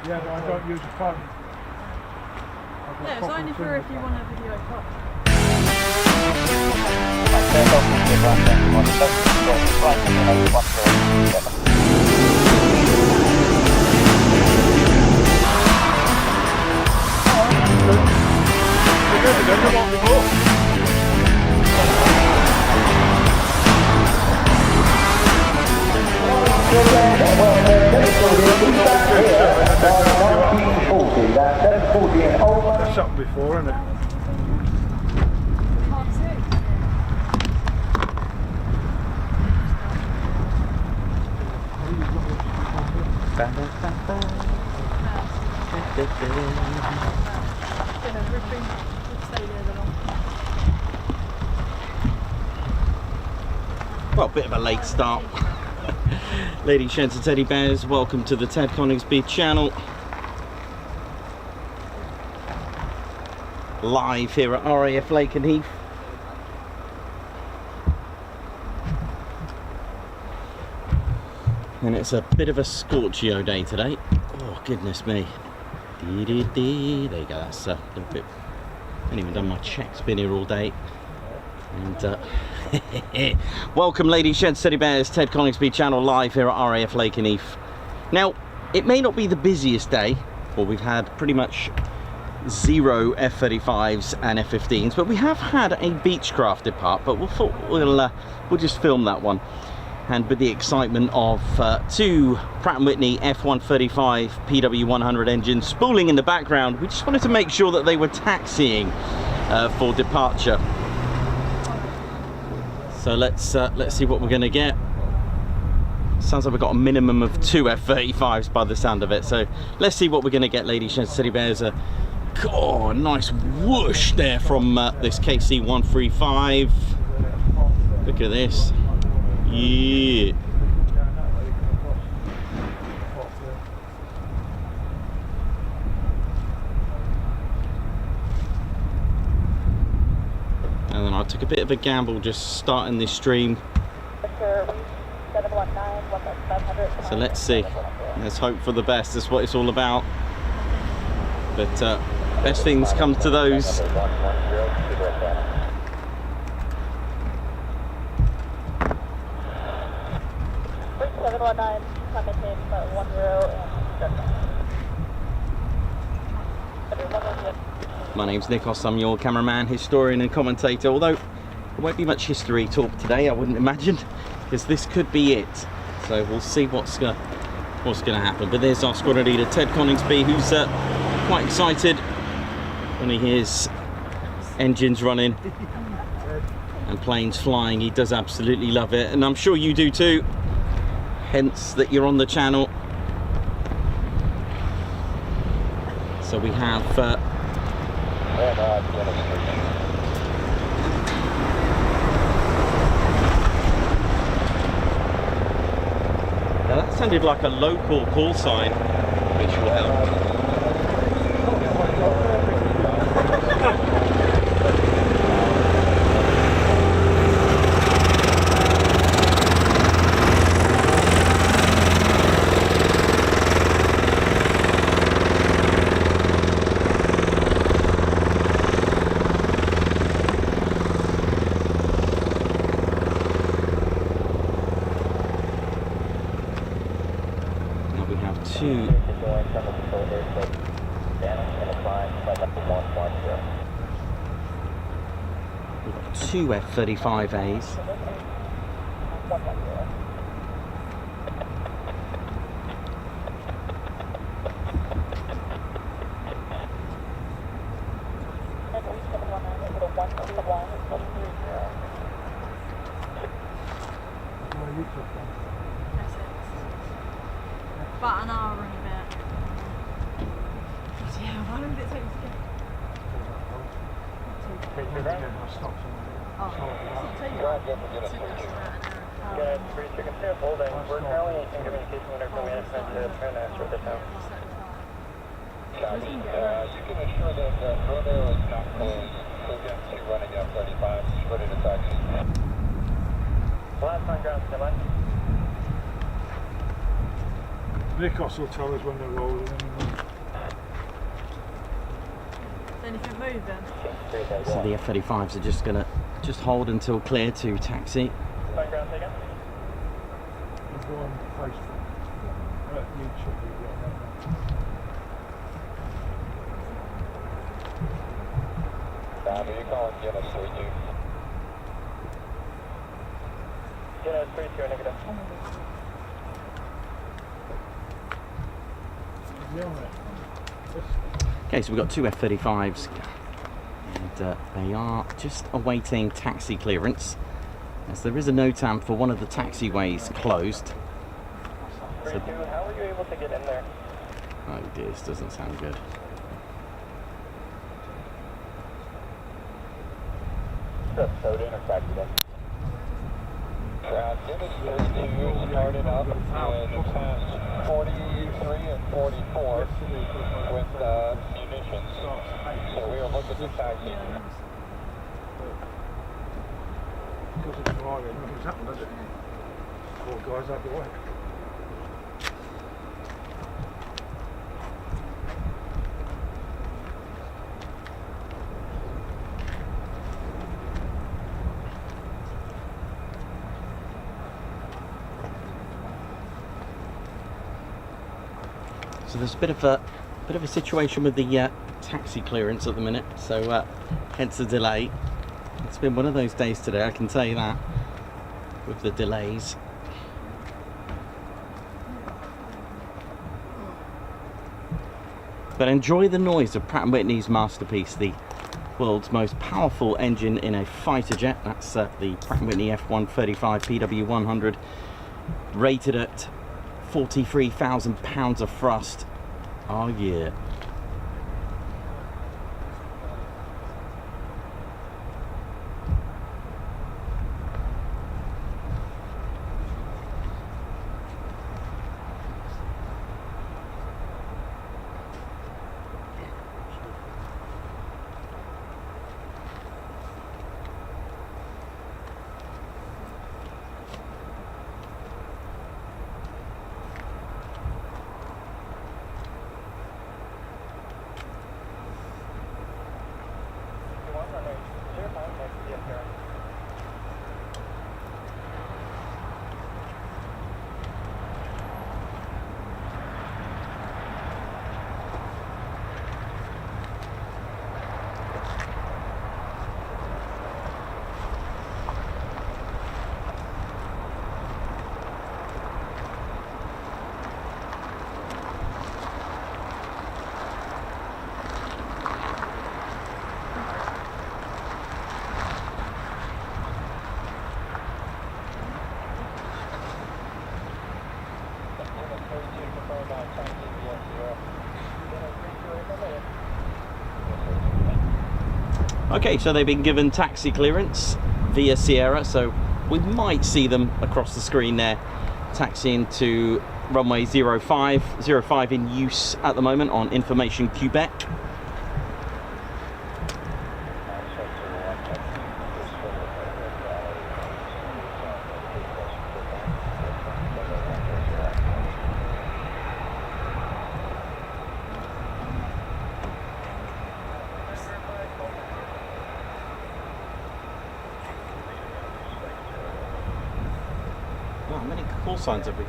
Yeah, but I don't use a phone. No, it's only for if you want a video call. That's something before, isn't it? Well, a bit of a late start. Ladies, gents and teddy bears, welcome to the Ted Coningsby channel. Live here at RAF Lakenheath. And it's a bit of a scorchio day today. Oh, goodness me. There you go, that's a little bit... I haven't even done my checks, been here all day. And welcome, ladies, gents, teddy bears, Ted Coningsby channel live here at RAF Lakenheath. Now, it may not be the busiest day, or we've had pretty much 0 F-35s and F-15s, but we have had a Beechcraft depart, but we'll just film that one. And with the excitement of 2 Pratt & Whitney F-135 PW100 engines spooling in the background, we just wanted to make sure that they were taxiing for departure. So let's see what we're going to get. Sounds like we've got a minimum of 2 F-35s by the sound of it. So let's see what we're going to get, ladies and teddy bears. Oh, a nice whoosh there from this KC-135. Look at this. Yeah. And then I took a bit of a gamble just starting this stream. So let's see. Let's hope for the best. That's what it's all about. But best things come to those. My name's Nikos, I'm your cameraman, historian and commentator, although there won't be much history talk today, I wouldn't imagine, because this could be it. So we'll see what's going to happen. But there's our squadron leader, Ted Coningsby, who's quite excited when he hears engines running and planes flying. He does absolutely love it, and I'm sure you do too, hence that you're on the channel. So we have now that sounded like a local call sign, which will help. Two F-35As. About an hour and a bit. Yeah, how long did it take to get? Oh, we're currently in communication with our management to try and sort this out. You can assure that Rodeo is not closed. We'll get to running F-35, ready to taxi. Last on ground, stand by. Nikos will tell us when they're rolling anyway. Is anything moving? So the F-35s are just gonna hold until clear to taxi. Background taken. There's one Facebook. YouTube video right now. Are you calling Guinness 32? Guinness 32 negative. Okay, so we've got two F-35s, and they are just awaiting taxi clearance, as there is a NOTAM for one of the taxiways closed. So, 32, how were you able to get in there? oh dear, this doesn't sound good. Towed in or factored in? Guinness 32 started up in past 43 and 44 with munitions. So we are looking to taxi. Because it's Friday, nothing's happened, has it? Poor guys out the way. So there's a bit of a situation with the taxi clearance at the minute, so hence the delay. It's been one of those days today, I can tell you that, with the delays. But enjoy the noise of Pratt & Whitney's masterpiece, the world's most powerful engine in a fighter jet. That's the Pratt & Whitney F-135 PW100, rated at 43,000 pounds of thrust. Oh yeah. Okay, so they've been given taxi clearance via Sierra, so we might see them across the screen there, taxiing to runway 05. 05 in use at the moment on Information Quebec. Wow, how many call signs have we?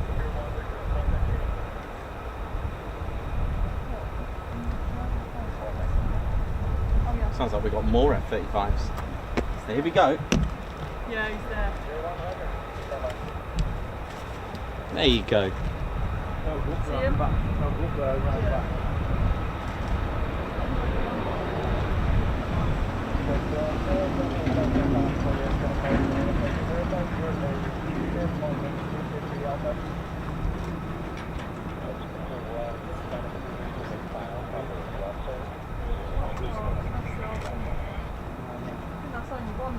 Sounds like we've got more F-35s. So here we go. Yeah, he's there. There you go. See him? That's only one.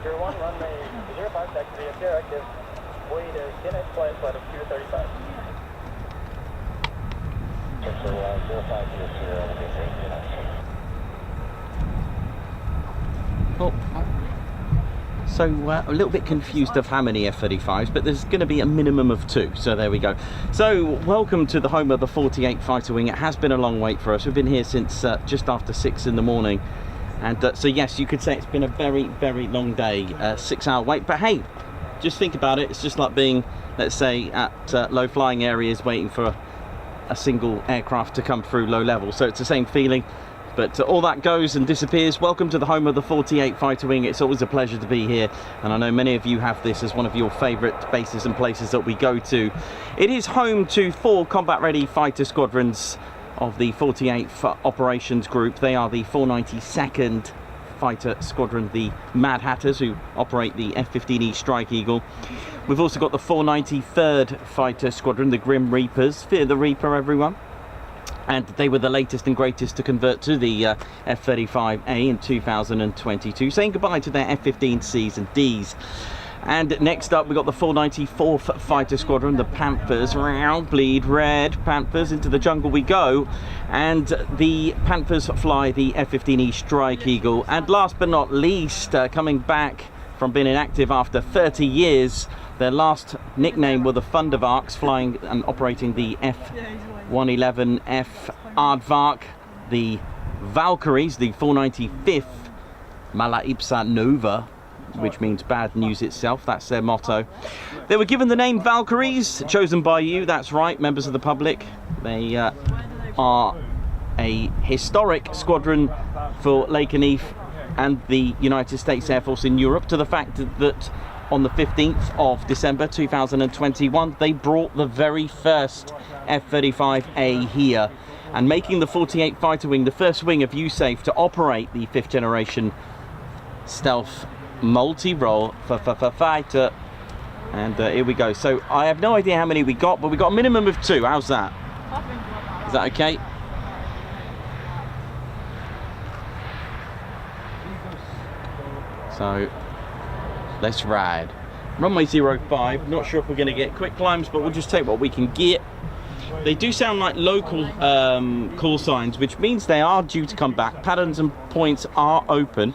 Tier 1, runway 05, taxi is active. Weight is Guinness, flight of 235. Oh. So a little bit confused of how many F-35s, but there's going to be a minimum of 2, so there we go. So welcome to the home of the 48 Fighter Wing. It has been a long wait for us. We've been here since just after 6 in the morning, and so yes, you could say it's been a very, very long day, 6-hour wait, but hey, just think about it. It's just like being, let's say, at low flying areas waiting for a single aircraft to come through low level, so it's the same feeling. But all that goes and disappears. Welcome to the home of the 48 Fighter Wing. It's always a pleasure to be here, and I know many of you have this as one of your favourite bases and places that we go to. It is home to 4 combat-ready fighter squadrons of the 48th Operations Group. They are the 492nd Fighter Squadron, the Mad Hatters, who operate the F-15E Strike Eagle. We've also got the 493rd Fighter Squadron, the Grim Reapers. Fear the Reaper, everyone. And they were the latest and greatest to convert to the F-35A in 2022, saying goodbye to their F-15Cs and Ds. And next up, we've got the 494th Fighter Squadron, the Panthers. Bleed red, Panthers, into the jungle we go. And the Panthers fly the F-15E Strike Eagle. And last but not least, coming back from being inactive after 30 years, their last nickname were the Thundervarks, flying and operating the F-111F Aardvark, the Valkyries, the 495th Mala Ipsa Nova, which means bad news itself. That's their motto. They were given the name Valkyries, chosen by you, that's right, members of the public. They are a historic squadron for Lakenheath and the United States Air Force in Europe, to the fact that on the 15th of December 2021, they brought the very first F-35A here, and making the 48 Fighter Wing the first wing of USAF to operate the 5th generation stealth multi-role fighter. And here we go. So I have no idea how many we got, but we got a minimum of 2. How's that? Is that okay? So let's ride. Runway 05, not sure if we're going to get quick climbs, but we'll just take what we can get. They do sound like local call signs, which means they are due to come back. Patterns and points are open.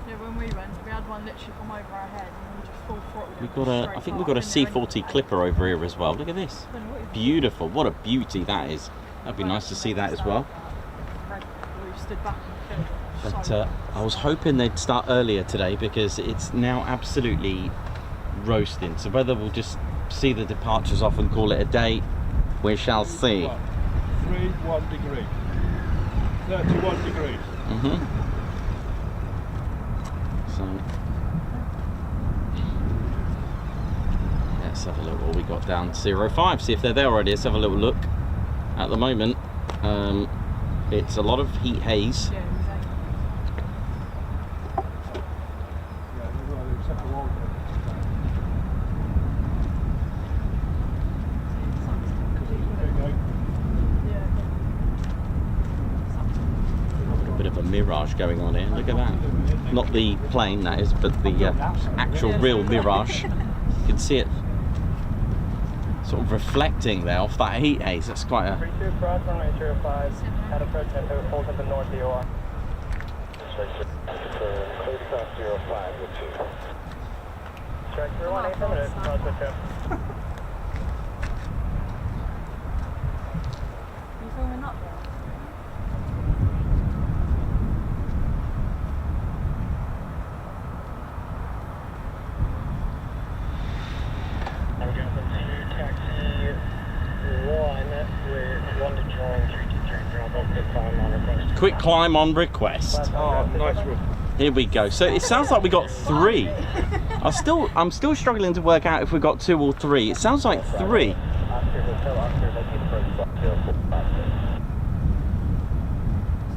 Yeah, when we went, we had one literally come over our head and we just full throttled. We've got a, I think we've got a C40 Clipper over here as well. Look at this. Beautiful. What a beauty that is. That'd be nice to see that as well. But I was hoping they'd start earlier today, because it's now absolutely roasting. So whether we'll just see the departures off and call it a day, we shall see. 31 degrees. 31 degrees. So let's have a look what we got down 05. See if they're there already. Let's have a little look. At the moment, it's a lot of heat haze. Yeah, A bit of a mirage going on here. Look at that. Not the plane, that is, but the actual real mirage. You can see it sort of reflecting there off that heat haze. That's quite a... 32 cross runway 05, at approach and hold to the north DOR. Clear cross 05 with 2. Strike 318 per minute, cross with 2. you filming up there? I'm going to taxi 1 with 1 to join 323 Bravo, quick climb on request. Quick climb on request. Oh, nice one. Here we go. So it sounds like we got 3. I'm still struggling to work out if we got 2 or 3. It sounds like 3. So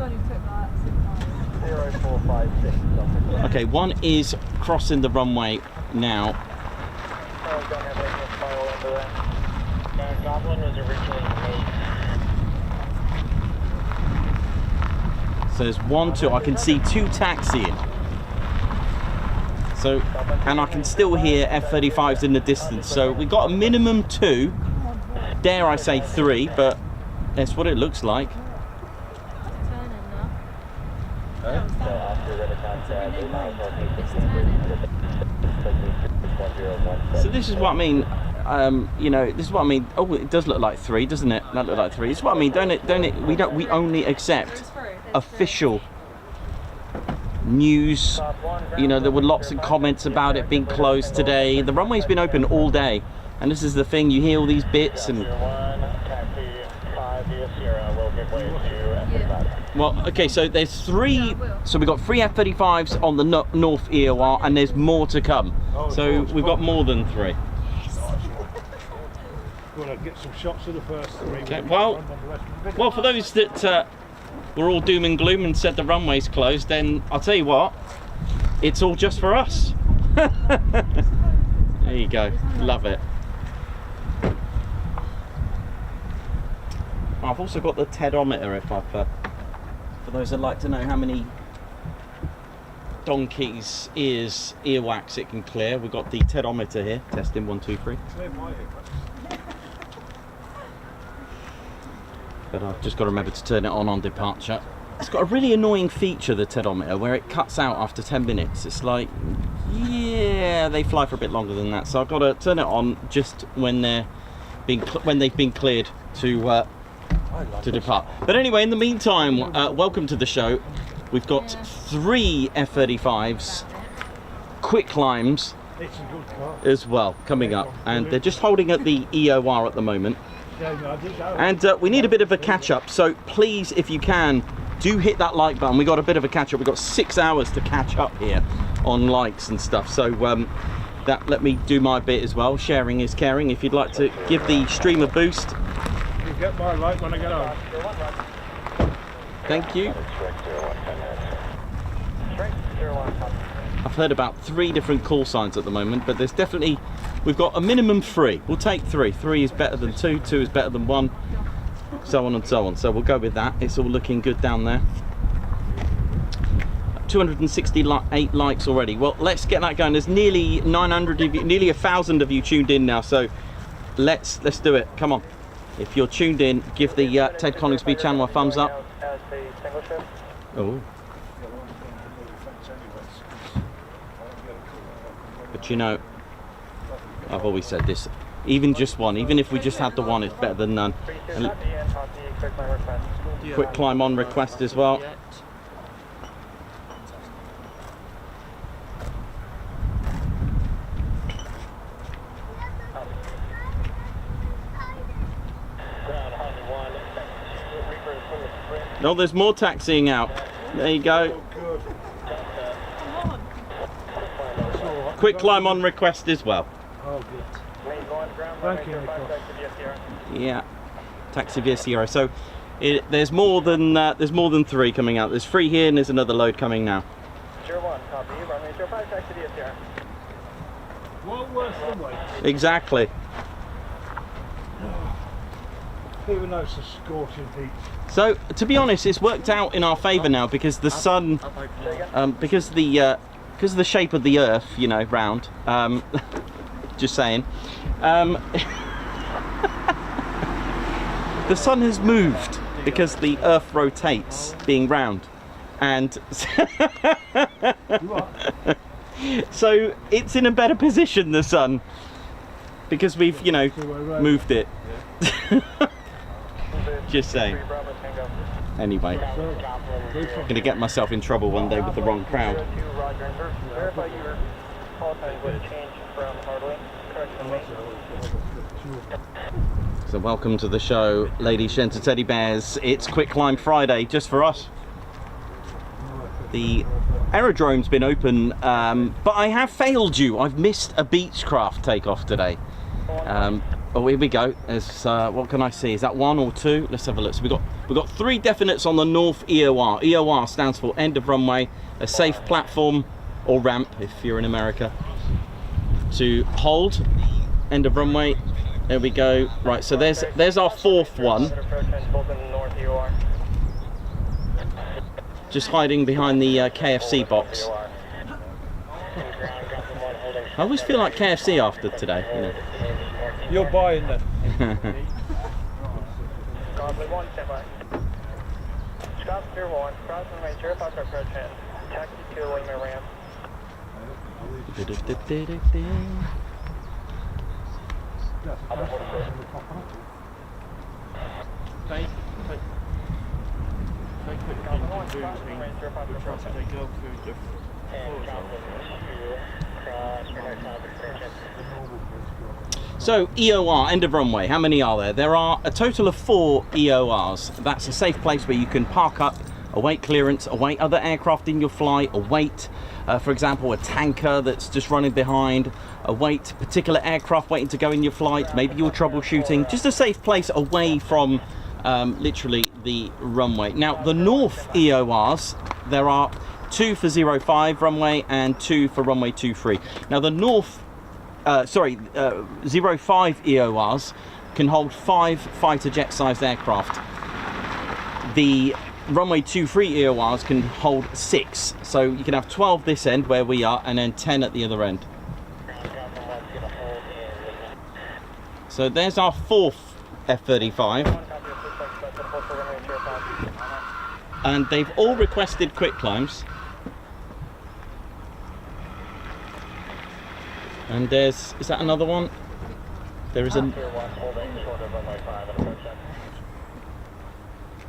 you took that 6 0456. Okay, 1 is crossing the runway now. Goblin was originally made. So there's 1, 2. I can see 2 taxiing. So, and I can still hear F-35s in the distance. So we got a minimum 2, dare I say 3, but that's what it looks like. So this is what I mean. You know, this is what I mean. Oh, it does look like 3, doesn't it? That look like 3. It's what I mean, don't it? Don't it? We only accept official news. You know, there were lots of comments about it being closed today. The runway's been open all day, and this is the thing. You hear all these bits and. Well, okay, so there's 3. So we've got 3 F-35s on the North EOR, and there's more to come. So we've got more than 3. Gonna get some shots of the first 3. Okay, well, for those that were all doom and gloom and said the runway's closed, then I'll tell you what, it's all just for us. There you go, love it. I've also got the TEDometer if I've, for those that like to know how many donkey's earwax it can clear. We've got the TEDometer here, testing 1, 2, 3. But I've just got to remember to turn it on departure. It's got a really annoying feature, the TEDometer, where it cuts out after 10 minutes. It's like, yeah, they fly for a bit longer than that. So I've got to turn it on just when they've been cleared to depart. But anyway, in the meantime, welcome to the show. We've got 3 F-35s, quick climbs as well coming up, and they're just holding at the EOR at the moment. And we need a bit of a catch-up, so please, if you can, do hit that like button. We got a bit of a catch-up. We've got 6 hours to catch up here on likes and stuff, so let me do my bit as well. Sharing is caring. If you'd like to give the stream a boost, you get my like when I get home. Thank you. I've heard about 3 different call signs at the moment, but there's definitely, we've got a minimum 3. We'll take 3. 3 is better than 2, 2 is better than 1, so on and so on. So we'll go with that. It's all looking good down there. 268 likes already. Well, let's get that going. There's nearly 900 of you, nearly 1,000 of you tuned in now, so let's do it. Come on. If you're tuned in, give the Ted Coningsby channel a thumbs up. Oh. But you know, I've always said this, even just one, even if we just had the one, it's better than none. And quick climb on request as well. No, there's more taxiing out. There you go. Quick climb on request as well. Oh, good. Thank you, Nico. Yeah, taxi via Sierra. So there's more than 3 coming out. There's 3 here, and there's another load coming now. 01, copy. Runway 05, taxi via Sierra. What worse than wait? Exactly. Even though it's a scorching heat. So to be honest, it's worked out in our favour now because the sun, because of the shape of the Earth, you know, round. Just saying. The sun has moved because the Earth rotates, being round, and so it's in a better position, the sun, because we've, you know, moved it. Just saying. Anyway, I'm gonna get myself in trouble one day with the wrong crowd. So welcome to the show, ladies, gents, and teddy bears. It's Quick Climb Friday, just for us. The aerodrome's been open, but I have failed you. I've missed a Beechcraft takeoff today. Oh, here we go. There's, what can I see? Is that 1 or 2? Let's have a look. So we've got 3 definites on the North EOR. EOR stands for end of runway, a safe platform or ramp if you're in America to hold. End of runway. There we go. Right. So there's our 4th one. Just hiding behind the KFC box. I always feel like KFC after today, you know. You're buying then. Godly 1, stand by. Stop 01, cross runway 05 approach in. Taxi to Lima ramp. So EOR, end of runway, how many are there? There are a total of 4 EORs. That's a safe place where you can park up, await clearance, await other aircraft in your flight, await, for example, a tanker that's just running behind, await particular aircraft waiting to go in your flight, maybe you're troubleshooting, just a safe place away from literally the runway. Now, the north EORs, there are 2 for 05 runway and 2 for runway 23. Now, the north 05 EORs can hold 5 fighter jet sized aircraft. The runway 23 EORs can hold 6. So you can have 12 this end where we are and then 10 at the other end. So there's our 4th F-35. And they've all requested quick climbs. And there's, is that another one? There is a, I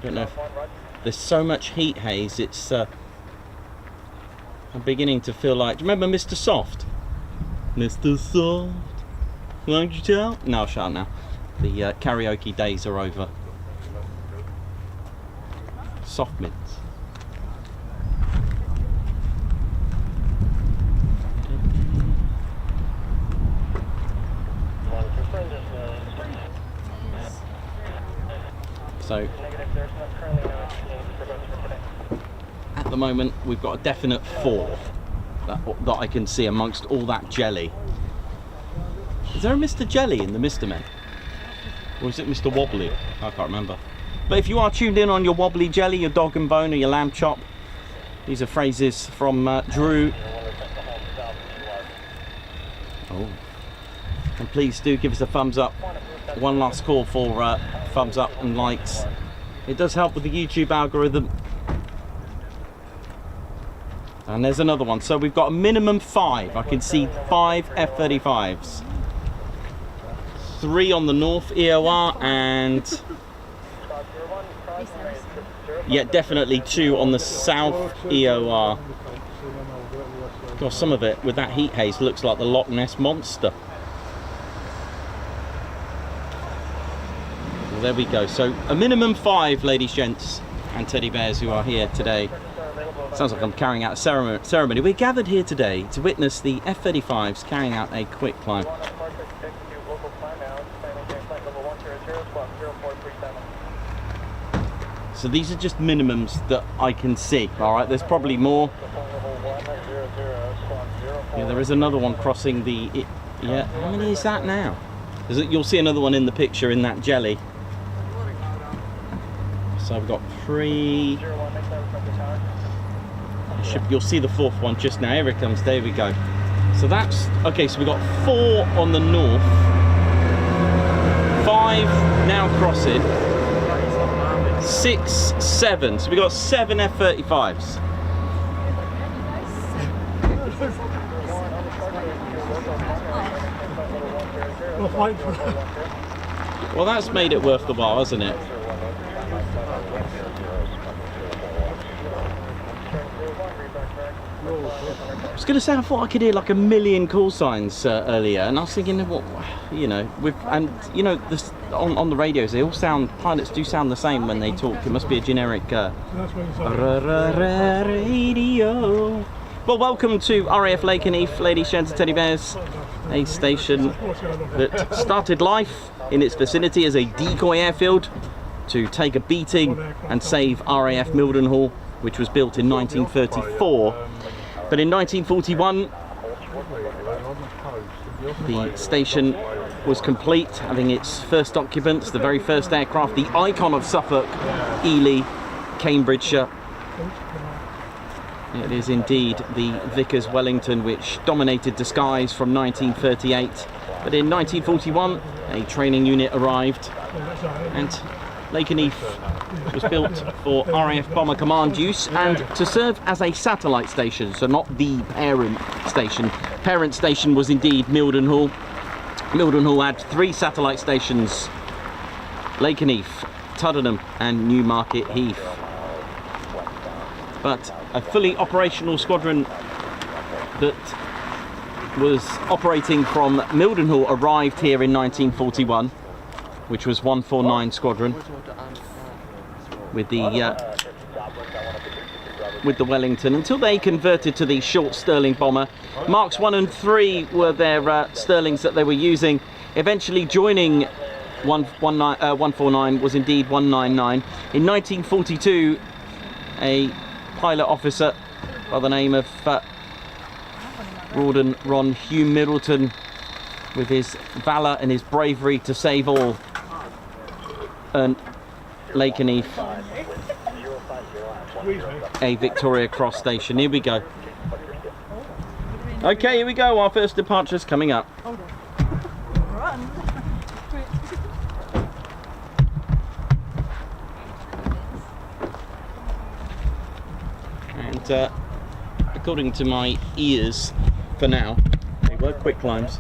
don't know if, there's so much heat haze, it's, I'm beginning to feel like, do you remember Mr. Soft? Mr. Soft, won't you tell? No, shut up now. The karaoke days are over. Soft mints. So at the moment we've got a definite 4 that I can see amongst all that jelly. Is there a Mr. Jelly in the Mr. Men? Or is it Mr. Wobbly? I can't remember. But if you are tuned in on your wobbly jelly, your dog and bone or your lamb chop, these are phrases from Drew. Oh. And please do give us a thumbs up. One last call for thumbs up and likes. It does help with the YouTube algorithm. And there's another one. So we've got a minimum 5. I can see 5 F-35s. 3 on the north EOR and yeah, definitely 2 on the south EOR. Gosh, some of it with that heat haze looks like the Loch Ness Monster. There we go. So a minimum 5, ladies, gents, and teddy bears who are here today. Sounds like I'm carrying out a ceremony. We're gathered here today to witness the F-35s carrying out a quick climb. So these are just minimums that I can see. All right, there's probably more. Yeah, there is another one crossing the. Yeah, how many is that now? You'll see another one in the picture in that jelly. So I've got 3. You'll see the 4th one just now. Here it comes. There we go. So that's okay. So we've got 4 on the north, 5 now crossing, 6, 7. So we've got 7 F-35s. Well, that's made it worth the while, hasn't it? I was going to say, I thought I could hear like a million call signs earlier, and I was thinking, what, you know, this, on the radios, they all sound, pilots do sound the same when they talk. It must be a generic radio. Well, welcome to RAF Lakenheath, ladies, gents, and teddy bears, a station that started life in its vicinity as a decoy airfield to take a beating and save RAF Mildenhall, which was built in 1934. But in 1941, the station was complete, having its first occupants, the very first aircraft, the icon of Suffolk, Ely, Cambridgeshire. It is indeed the Vickers Wellington, which dominated the skies from 1938. But in 1941, a training unit arrived, and Lakenheath was built for RAF Bomber Command use and to serve as a satellite station, so not the parent station. Parent station was indeed Mildenhall. Mildenhall had 3 satellite stations: Lakenheath, Tuddenham and Newmarket Heath. But a fully operational squadron that was operating from Mildenhall arrived here in 1941, which was 149 Squadron, with the Wellington, until they converted to the short Stirling bomber. Marks 1 and 3 were their Stirlings that they were using. Eventually joining 149 was indeed 199. In 1942, a pilot officer by the name of Ron Hugh Middleton, with his valour and his bravery to save all, earned Lakenheath a Victoria Cross station. Here we go. Okay, here we go. Our first departure's coming up. Run. And according to my ears, for now, they were quick climbs.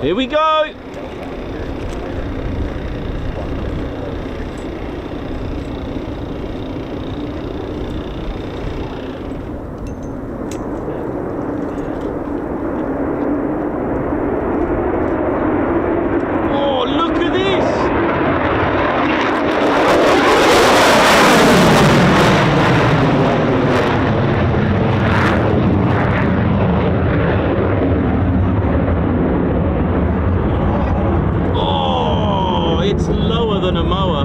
Here we go! Oh, look at this! It's lower than a mower.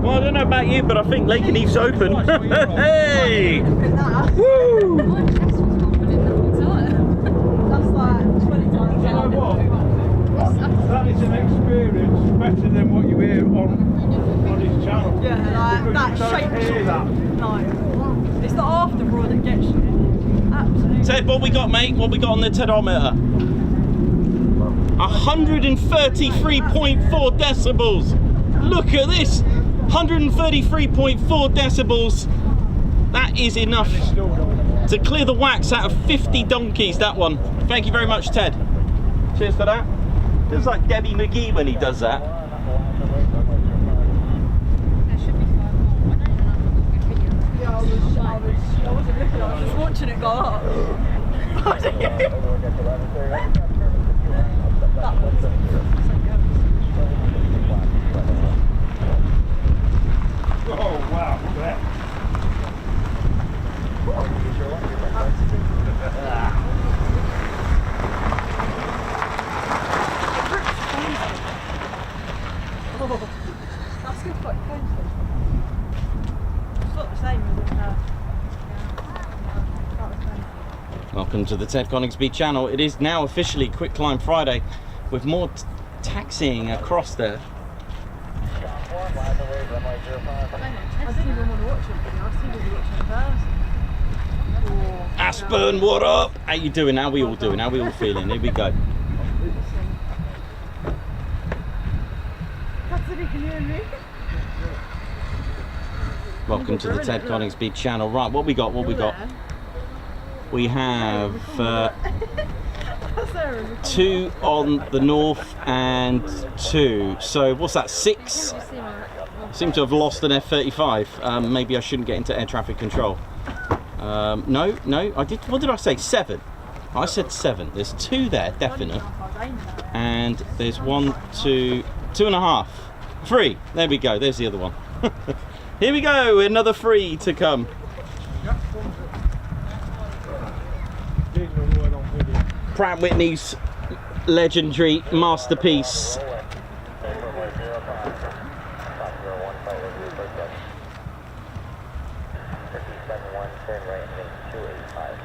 Well, I don't know about you, but I think Lakenheath's open. Hey! Woo! My chest was pumping in the whole time. That's like 20 times. You know what? That is an experience better than what you hear on his channel. Yeah, like that Don't shapes hear that. No. It's the afterroar that gets you. Absolutely. Ted, what we got, mate? What we got on the Tedometer? 133.4 decibels. Look at this. 133.4 decibels. That is enough to clear the wax out of 50 donkeys, that one. Thank you very much, Ted. Cheers for that. Feels like Debbie McGee when he does that. There should be 5 more. I wasn't looking, I was just watching it go up. That one's so Oh wow, look at that. Oh, that's good quite painful. It's not the same as in that was painful. Welcome to the Ted Coningsby channel. It is now officially Quick Climb Friday, with more taxiing across there. I didn't even want to watch it, I was thinking watching it first. Aspen, what up? How you doing? How we all doing? How we all feeling? Here we go. Welcome to the Ted Coningsby channel. Right, what we got? What we got? We have 2 on the north and 2. So what's that, 6? Seem to have lost an F-35. Maybe I shouldn't get into air traffic control. No, I did. What did I say? 7. I said 7. There's 2 there, definite. And there's 1, 2, 2.5. 3. There we go. There's the other one. Here we go. Another 3 to come. Pratt & Whitney's legendary masterpiece.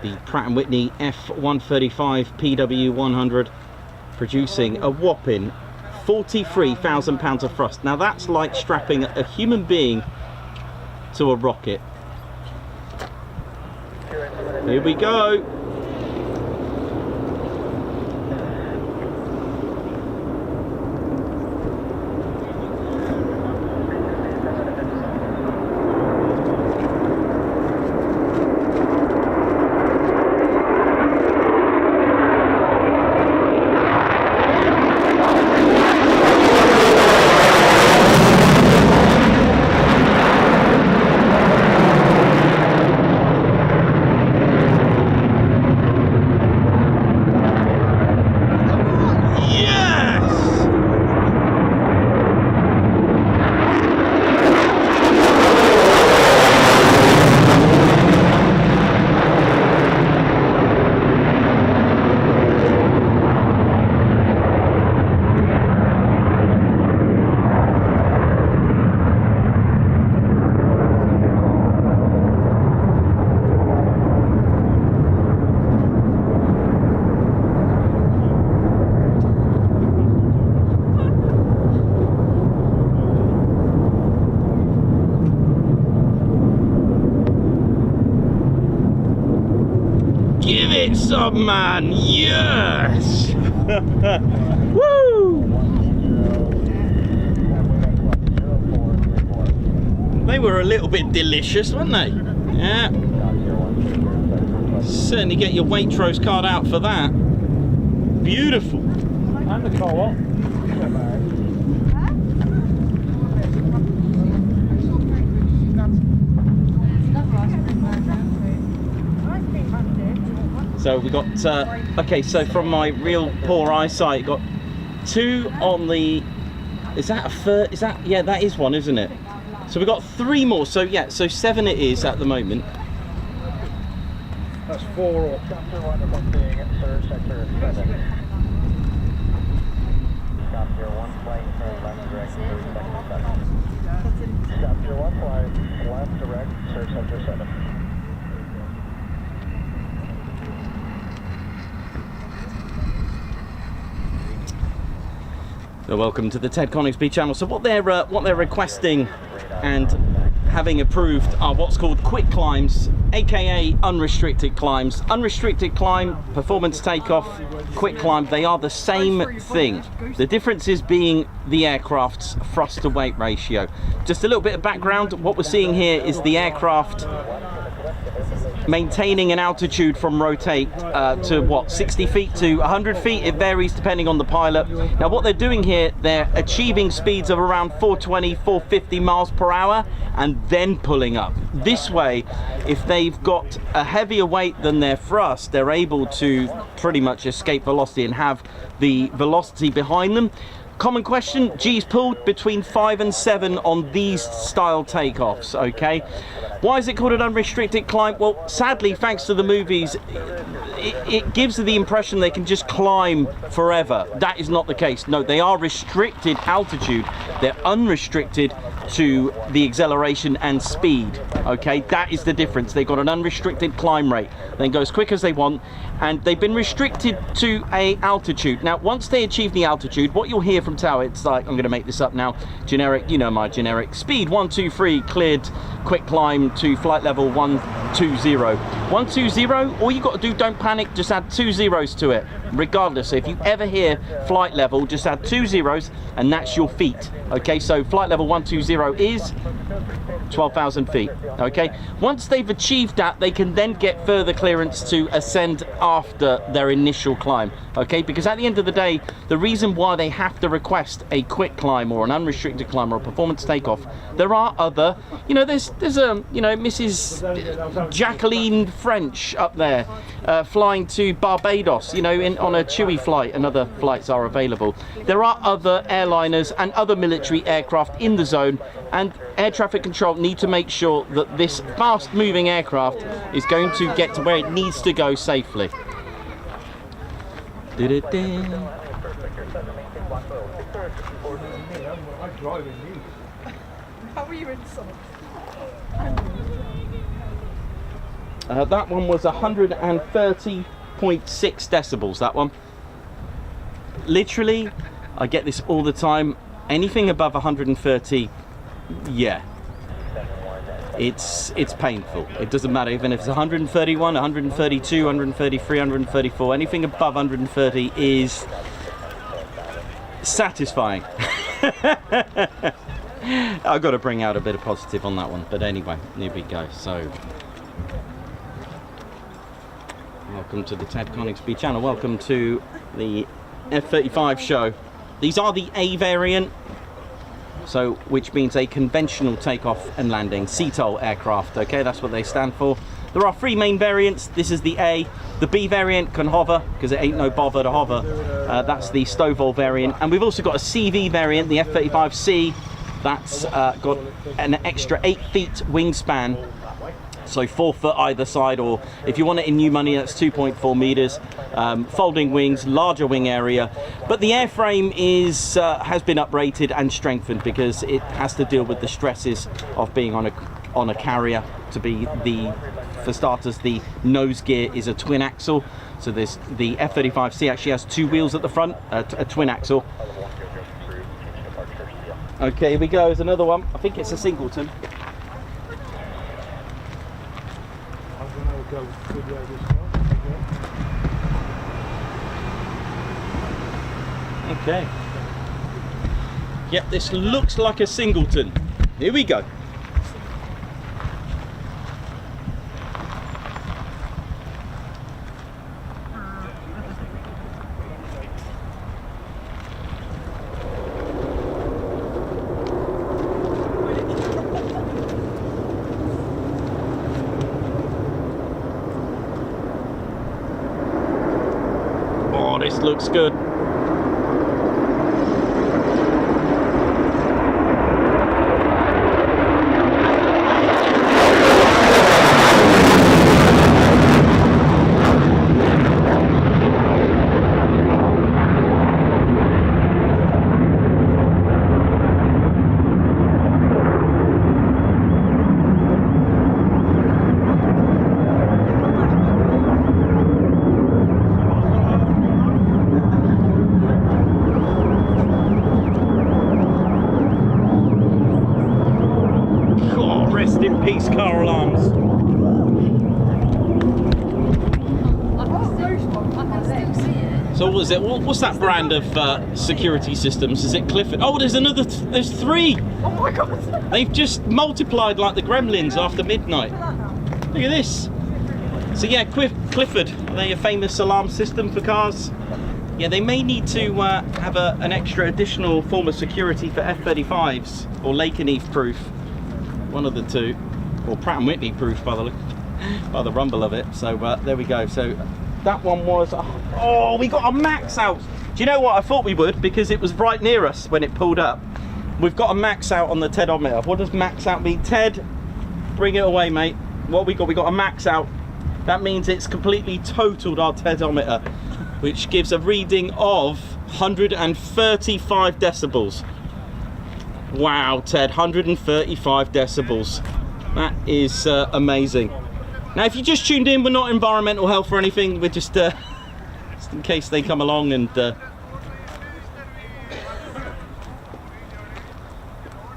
The Pratt & Whitney F-135 PW100 producing a whopping 43,000 pounds of thrust. Now that's like strapping a human being to a rocket. Here we go. Man, yes! Woo! They were a little bit delicious, weren't they? Yeah. Certainly get your Waitrose card out for that. Beautiful. And the co-op. So we got, okay, so from my real poor eyesight, got 2 on the, is that a third, is that, yeah, that is one, isn't it? So we got 3 more, so yeah, so 7 it is at the moment. That's 4 up. Chapter 1 of being at 3rd sector 7. Chapter 1 flight turn left direct 3rd sector 7. Chapter 1 flight left direct 3rd sector 7. So welcome to the Ted Coningsby channel. So what they're requesting and having approved are what's called quick climbs, aka unrestricted climbs. Unrestricted climb, performance takeoff, quick climb, they are the same thing. The difference is being the aircraft's thrust to weight ratio. Just a little bit of background, what we're seeing here is the aircraft maintaining an altitude from rotate to what, 60 feet to 100 feet, it varies depending on the pilot. Now what they're doing here, they're achieving speeds of around 420, 450 miles per hour and then pulling up. This way, if they've got a heavier weight than their thrust, they're able to pretty much escape velocity and have the velocity behind them. Common question, G's pulled between 5 and 7 on these style takeoffs, okay? Why is it called an unrestricted climb? Well, sadly, thanks to the movies, it gives the impression they can just climb forever. That is not the case. No, they are restricted altitude. They're unrestricted to the acceleration and speed, okay? That is the difference. They've got an unrestricted climb rate. They can go as quick as they want, and they've been restricted to a altitude. Now, once they achieve the altitude, what you'll hear from tower, it's like, I'm gonna make this up now, generic, you know my generic, speed 123, cleared, quick climb to flight level 120. 120, all you gotta do, don't panic, just add 2 zeros to it. regardless. So if you ever hear flight level, just add 2 zeros and that's your feet. Okay, so flight level 120 is 12,000 feet. Okay, once they've achieved that, they can then get further clearance to ascend after their initial climb. Okay, because at the end of the day, the reason why they have to request a quick climb or an unrestricted climb or a performance takeoff, there are other, you know, there's you know, Mrs. Jacqueline French up there flying to Barbados, you know, on a Chewy flight, and other flights are available. There are other airliners and other military aircraft in the zone, and air traffic control need to make sure that this fast moving aircraft is going to get to where it needs to go safely. How are you in socks? That one was 130.6 decibels, that one. Literally, I get this all the time. Anything above 130, yeah, it's painful. It doesn't matter, even if it's 131, 132, 133, 134, anything above 130 is satisfying. I've got to bring out a bit of positive on that one, but anyway, here we go. So, welcome to the Ted Coningsby channel. Welcome to the F-35 show. These are the A variant, so which means a conventional takeoff and landing CTOL aircraft. Okay, that's what they stand for. There are 3 main variants. This is the A. The B variant can hover because it ain't no bother to hover. That's the Stovall variant, and we've also got a CV variant, the F-35C. That's got an extra 8 feet wingspan, so 4 foot either side, or if you want it in new money, that's 2.4 meters. Folding wings, larger wing area, but the airframe is has been uprated and strengthened because it has to deal with the stresses of being on a carrier. To be for starters, the nose gear is a twin axle, so the F-35C actually has 2 wheels at the front, a twin axle. Okay, here we go. There's another one. I think it's a singleton. Okay. Yep, this looks like a singleton. Here we go. Oh, this looks good. Peace car alarms. So what is it? What's that brand of security systems? Is it Clifford? Oh, there's another. There's 3. Oh my god! They've just multiplied like the gremlins after midnight. Look at this. So yeah, Clifford. Are they a famous alarm system for cars? Yeah, they may need to have an extra additional form of security for F-35s or Lakenheath proof. One of the 2. Or Pratt & Whitney proof by the rumble of it. So there we go. So that one was, oh, we got a max out. Do you know what? I thought we would, because it was right near us when it pulled up. We've got a max out on the TEDometer. What does max out mean? Ted, bring it away, mate. What we got? We got a max out. That means it's completely totaled our TEDometer, which gives a reading of 135 decibels. Wow, Ted, 135 decibels. That is amazing. Now, if you just tuned in, we're not environmental health or anything. We're just in case they come along and...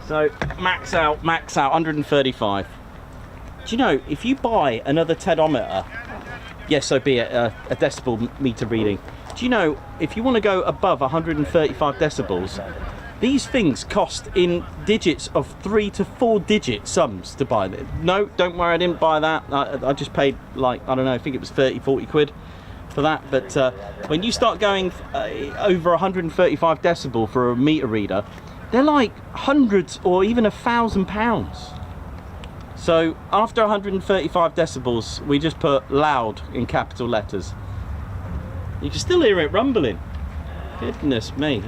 So, max out, 135. Do you know, if you buy another TEDometer, yes, so be it, a decibel meter reading, Do you know, if you want to go above 135 decibels, these things cost in digits of 3 to 4 digit sums to buy them. No, don't worry, I didn't buy that. I just paid, like, I don't know, I think it was 30, 40 quid for that. But when you start going over 135 decibel for a meter reader, they're like hundreds or even £1,000. So after 135 decibels, we just put loud in capital letters. You can still hear it rumbling. Goodness me.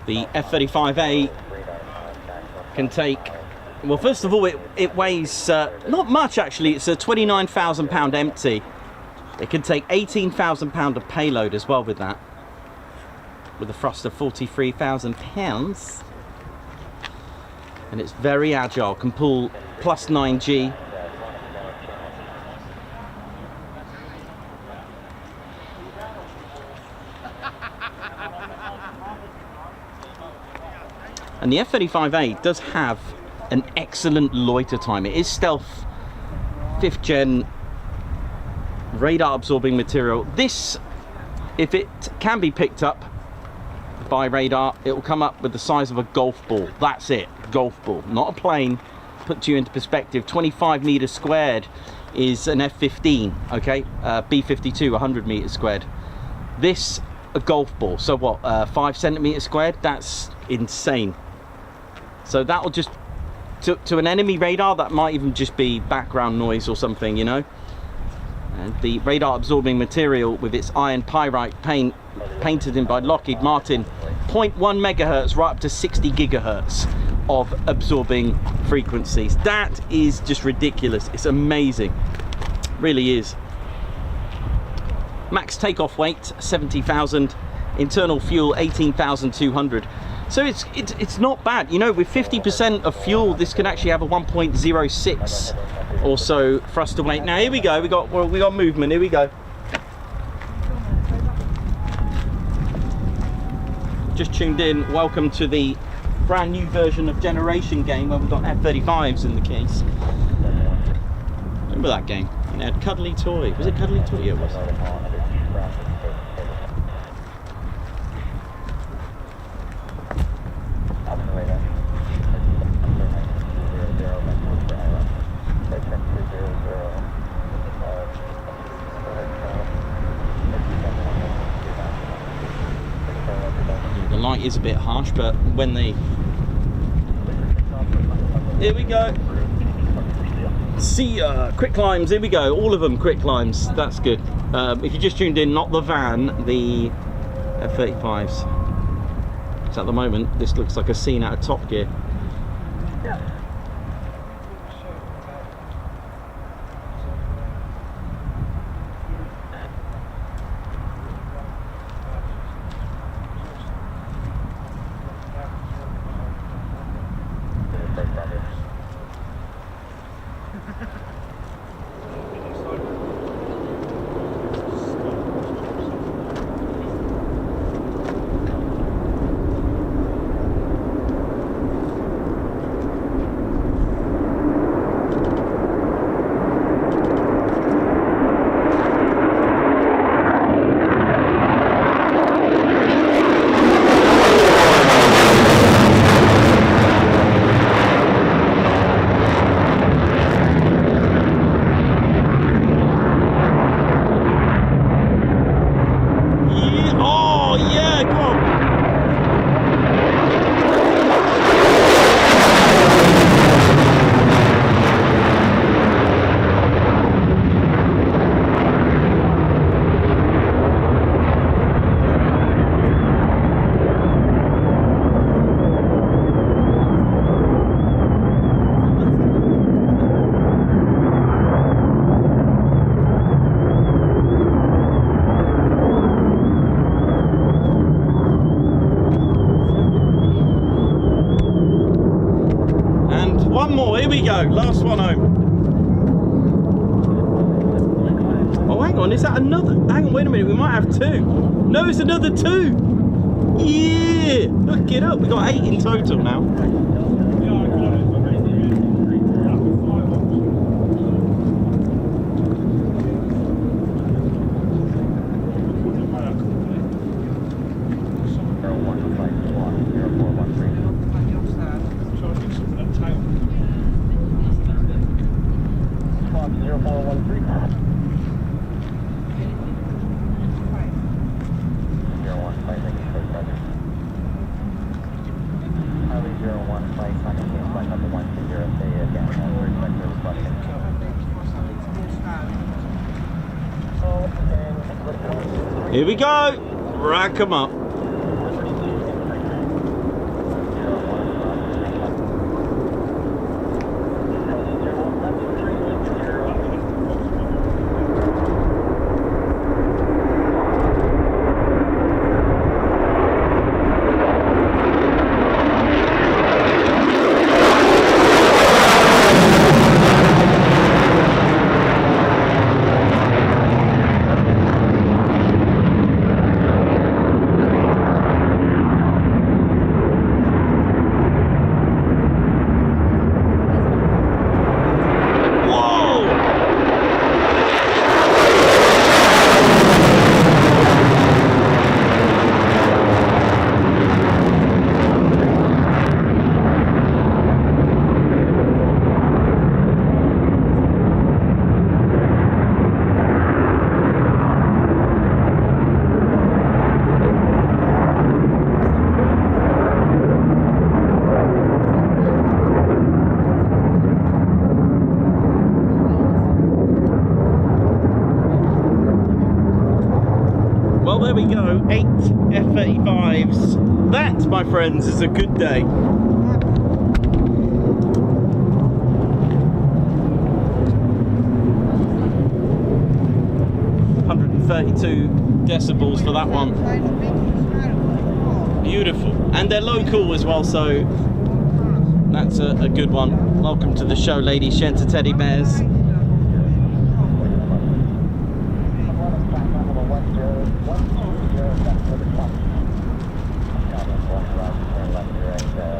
The F-35A can take, well, first of all, it weighs not much actually. It's a 29,000 pound empty. It can take 18,000 pound of payload as well with that, with a thrust of 43,000 pounds, and it's very agile. Can pull plus 9G. And the F-35A does have an excellent loiter time. It is stealth 5th gen radar absorbing material. This, if it can be picked up by radar, it will come up with the size of a golf ball. That's it, golf ball, not a plane. Put you into perspective, 25 meters squared is an F-15, okay? B-52, 100 meters squared. This, a golf ball, so what, 5 centimeters squared? That's insane. So that will just, to an enemy radar, that might even just be background noise or something, you know. And the radar absorbing material with its iron pyrite paint, painted in by Lockheed Martin, 0.1 megahertz right up to 60 gigahertz of absorbing frequencies. That is just ridiculous. It's amazing, really is. Max takeoff weight 70,000, internal fuel 18,200. So it's not bad, you know. With 50% of fuel, this can actually have a 1.06 or so thrust to weight. Now here we go. We got movement. Here we go. Just tuned in. Welcome to the brand new version of Generation game where we've got F-35s in the case. Remember that game? And it had Cuddly Toy. Was it Cuddly Toy? Yeah, it was. The light is a bit harsh, but when they... Here we go. See ya. Quick climbs, here we go. All of them quick climbs. That's good. If you just tuned in, not the van, the F-35s. So at the moment, this looks like a scene out of Top Gear. Here we go, last one home. Oh hang on, is that another? Hang on, wait a minute, we might have 2. No, it's another 2. Yeah, look it up. We got 8 in total now. Yeah, I got it. That was 5 options. Here we go. Rack 'em up. There we go, 8 F-35s. That, my friends, is a good day. 132 decibels for that one. Beautiful. And they're local as well, so that's a good one. Welcome to the show, ladies, gents, and teddy bears.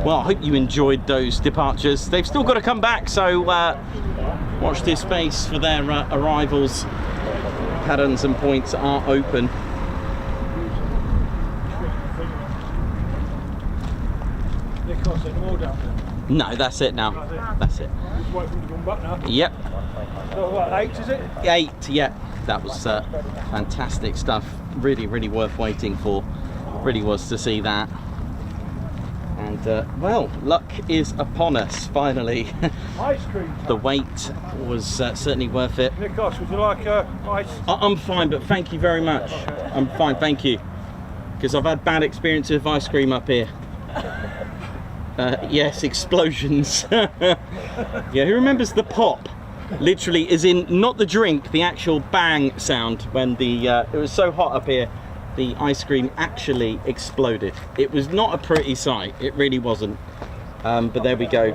Well, I hope you enjoyed those departures. They've still got to come back, so watch this space for their arrivals. Patterns and points are open. No, that's it now. That's it. Just wait for them to come back now. Yep. So what, 8 is it? 8, yeah. That was fantastic stuff. Really, really worth waiting for. Really was to see that. And well, luck is upon us finally. Ice cream. The wait was certainly worth it. Nikos, would you like ice? I'm fine, but thank you very much. Okay. I'm fine, thank you. Because I've had bad experiences with ice cream up here. Yes, explosions. Yeah, who remembers the pop? Literally, is in not the drink, the actual bang sound when the it was so hot up here. The ice cream actually exploded. It was not a pretty sight. It really wasn't. But there we go.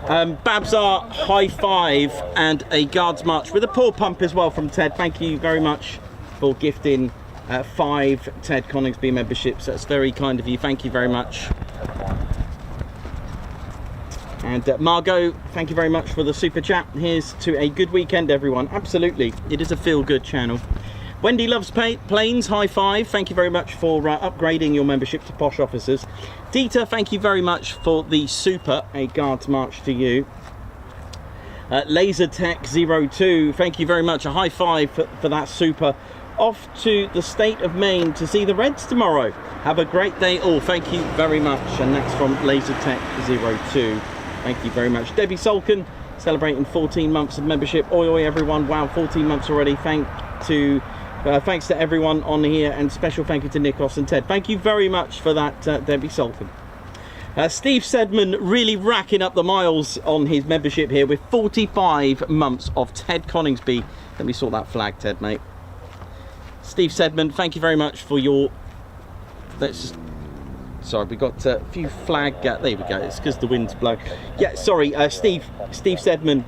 Babsar, high five and a guards march with a paw pump as well from Ted. Thank you very much for gifting 5 Ted Coningsby memberships. That's very kind of you. Thank you very much. And Margot, thank you very much for the super chat. Here's to a good weekend, everyone. Absolutely, it is a feel-good channel. Wendy loves planes, high five. Thank you very much for upgrading your membership to Posh Officers. Dieter, thank you very much for the super, a guards march to you. LaserTech02, thank you very much, a high five for that super. Off to the state of Maine to see the Reds tomorrow. Have a great day all, thank you very much. And that's from LaserTech02. Thank you very much. Debbie Solkin, celebrating 14 months of membership. Oi, oi, everyone. Wow, 14 months already. Thanks to everyone on here, and special thank you to Nikos and Ted. Thank you very much for that, Debbie Solkin. Steve Sedman really racking up the miles on his membership here with 45 months of Ted Coningsby. Let me sort that flag, Ted, mate. Steve Sedman, thank you very much for your... Sorry, we got a few flag... there we go, it's because the wind's blowing. Yeah, sorry, Steve Sedman,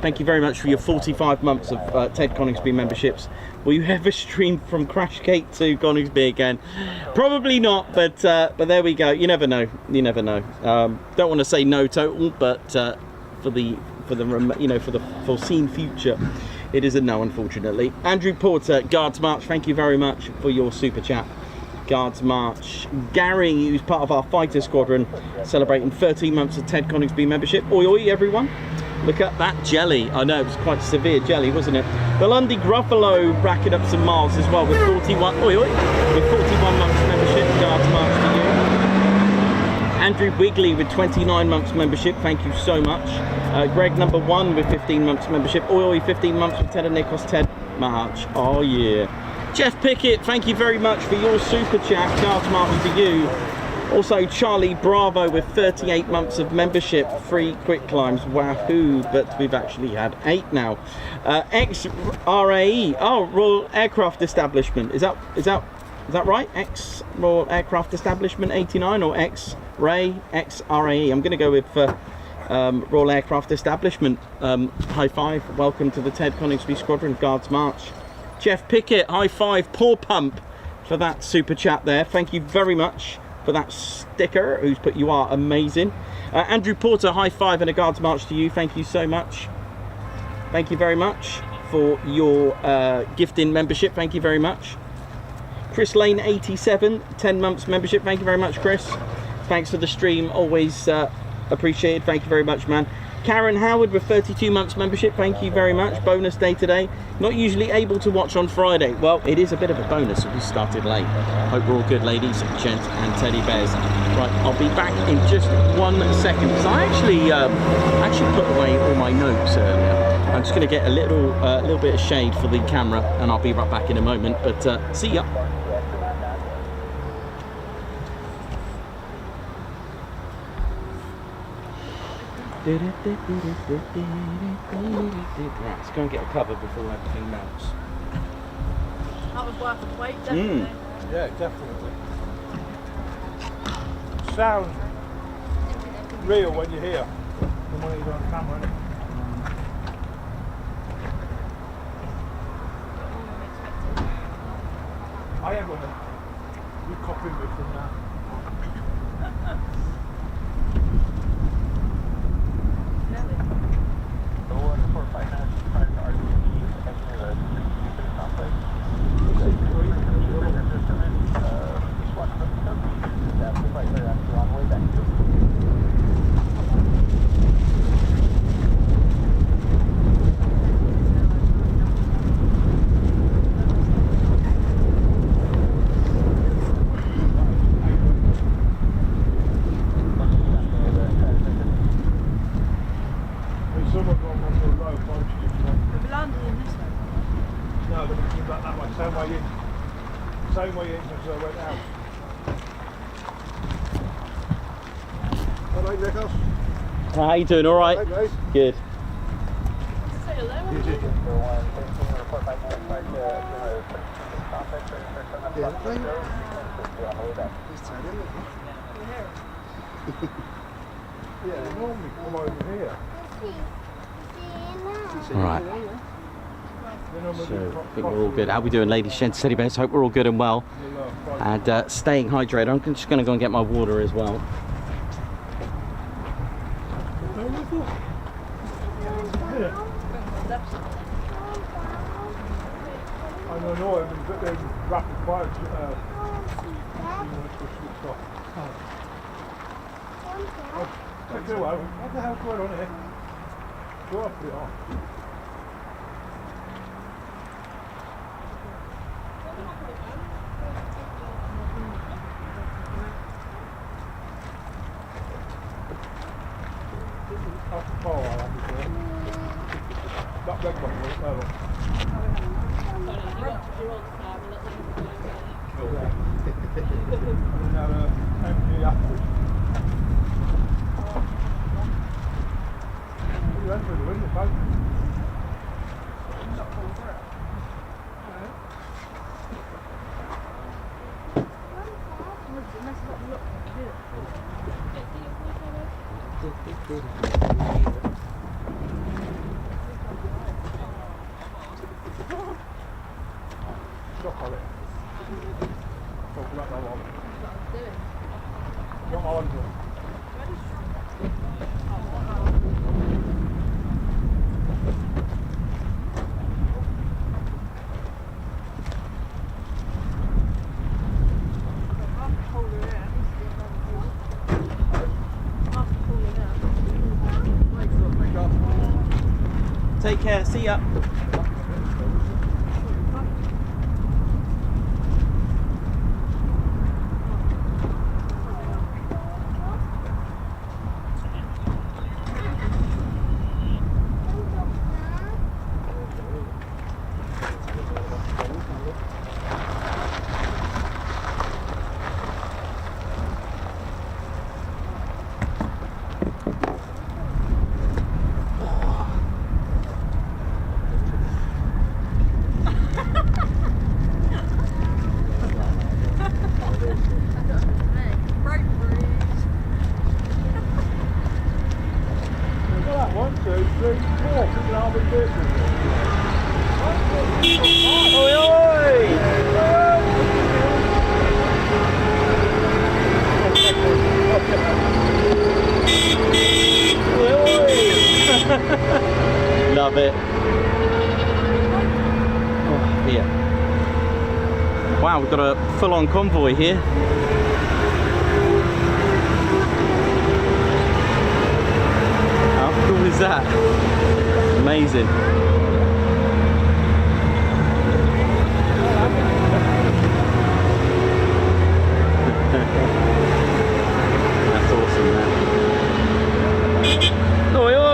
thank you very much for your 45 months of Ted Coningsby memberships. Will you ever stream from Crashgate to Coningsby again? Probably not, but there we go. You never know. You never know. Don't want to say no total, but for the foreseen future, it is a no, unfortunately. Andrew Porter, Guards March, thank you very much for your super chat. Guards March. Gary, who's part of our Fighter Squadron, celebrating 13 months of Ted Coningsby membership. Oi, oi, everyone. Look at that jelly. I know, it was quite severe jelly, wasn't it? The Lundy Gruffalo racking up some miles as well with 41, oi, oi, with 41 months membership. Guards March to you. Andrew Wigley with 29 months membership. Thank you so much. Greg number 1 with 15 months membership. Oi, oi, 15 months with Ted and Nikos. Ted March. Oh, yeah. Jeff Pickett, thank you very much for your super chat. Guards March to you. Also, Charlie Bravo with 38 months of membership, 3 quick climbs, wahoo! But we've actually had 8 now. Ex-RAE, oh, Royal Aircraft Establishment. Is that right? Ex-Royal Aircraft Establishment 89 or ex-RAE, ex-RAE? I'm going to go with Royal Aircraft Establishment. High five. Welcome to the Ted Coningsby Squadron. Guards March. Jeff Pickett, high five. Paw pump for that super chat there. Thank you very much for that sticker, who's put you are amazing. Andrew Porter, high five and a Guards March to you. Thank you so much. Thank you very much for your gifting membership. Thank you very much. Chris Lane 87, 10 months membership. Thank you very much, Chris. Thanks for the stream, always appreciated. Thank you very much, man. Karen Howard with 32 months membership. Thank you very much. Bonus day today. Not usually able to watch on Friday. Well, it is a bit of a bonus. We started late. Hope we're all good, ladies, gents, and teddy bears. Right, I'll be back in just 1 second. So I actually put away all my notes earlier. I'm just going to get a little bit of shade for the camera, and I'll be right back in a moment. But see ya. Right, let's go and get a cover before everything melts. That was worth the wait, definitely. Yeah, definitely. Sound real when you're here, than when you're on camera, innit? I am gonna. You copy me from that. Same way in as I went out. Hello, Nikos. How you doing? All right? Hey, guys. Good. Say hello. Yeah, they normally come over here. All right. So I think we're all good. How we doing, ladies, gents, teddy bears? Hope we're all good and well, and staying hydrated. I'm just going to go and get my water as well. I don't know, but they're rapid fire. What the hell's going on here? Go on, put it on. That red one, that one. Empty afterwards. You went through the window, folks. Take care. See ya. Love it. Oh, here. Wow, we've got a full-on convoy here. How cool is that? Amazing. That's awesome, man. Oi, oi!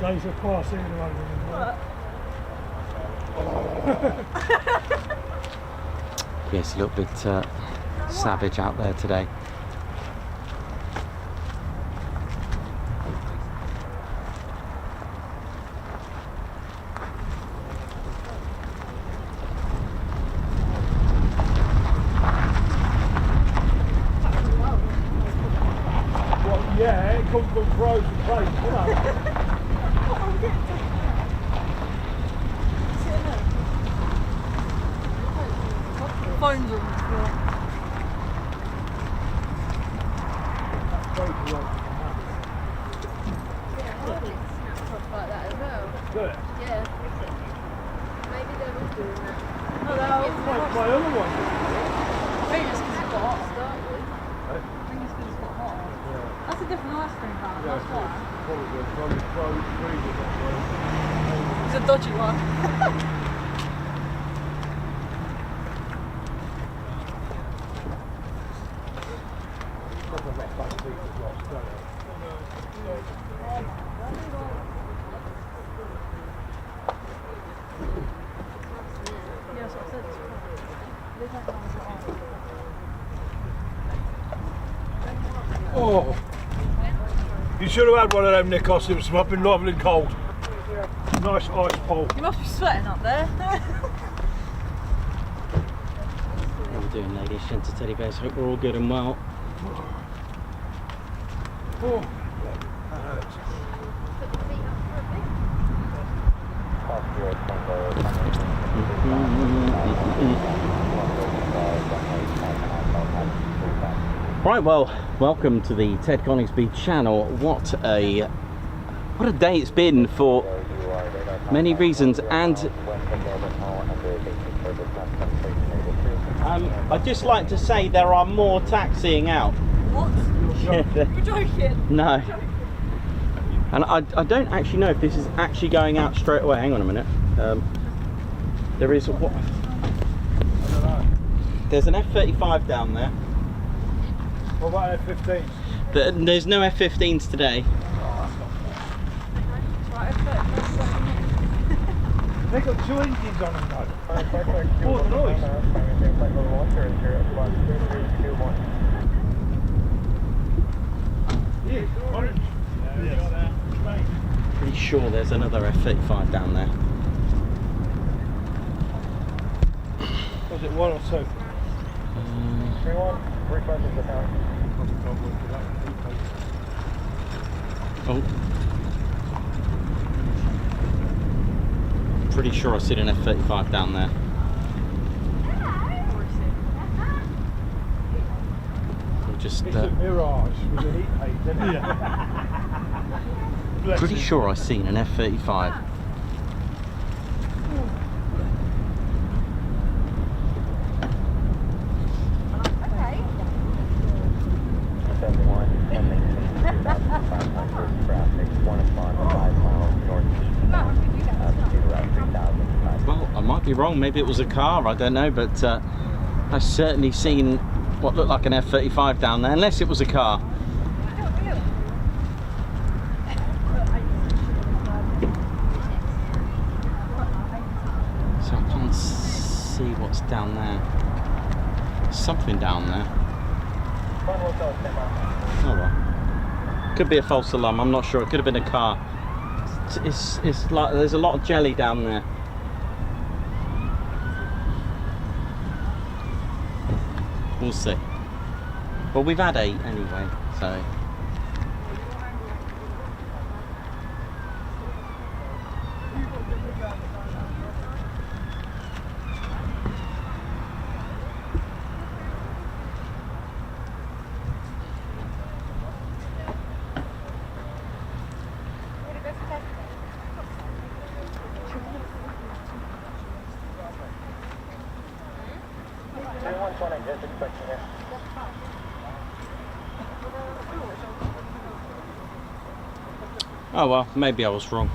Days of passing over Yes, a little bit savage out there today. Well, yeah, it comes from frozen place, you know. Phones on the floor. Snapshots like that as well. Good. Yeah. Maybe they're all doing that. No, they're all My other one. I think it's because it's got hot. Start with. I think it's because it's got hot. That's a different ice cream van, that's why. It's a dodgy one. Yes, I said it's Oh, you should have had one of them, Nikos. It was smoking lovely cold. Nice ice pole. You must be sweating up there. How are we doing, ladies, gentle teddy bears? Hope we're all good and well. Oh. Put the feet up for a bit. Right, well, welcome to the Ted Coningsby channel. What a day it's been for many reasons, and I'd just like to say there are more taxiing out. What? You're joking? No. And I don't actually know if this is actually going out straight away. Hang on a minute. There is what? There's an F-35 down there. What about F-15s? There's no F-15s today. They've got two engines on them though. Oh, the noise. Yeah, orange. Pretty sure there's another F-35 down there. Was it one or two? Oh. Pretty sure I've seen an F-35 down there. We'll just, It's a mirage with a heat paint, isn't it? pretty sure I've seen an F-35. Well, I might be wrong, maybe it was a car, I don't know, but I've certainly seen what looked like an F-35 down there, unless it was a car. So I can't see what's down there. Something down there. Oh well. Could be a false alarm, I'm not sure. It could have been a car. It's like there's a lot of jelly down there. We'll see. Well, we've had 8 anyway, so. Oh well, maybe I was wrong.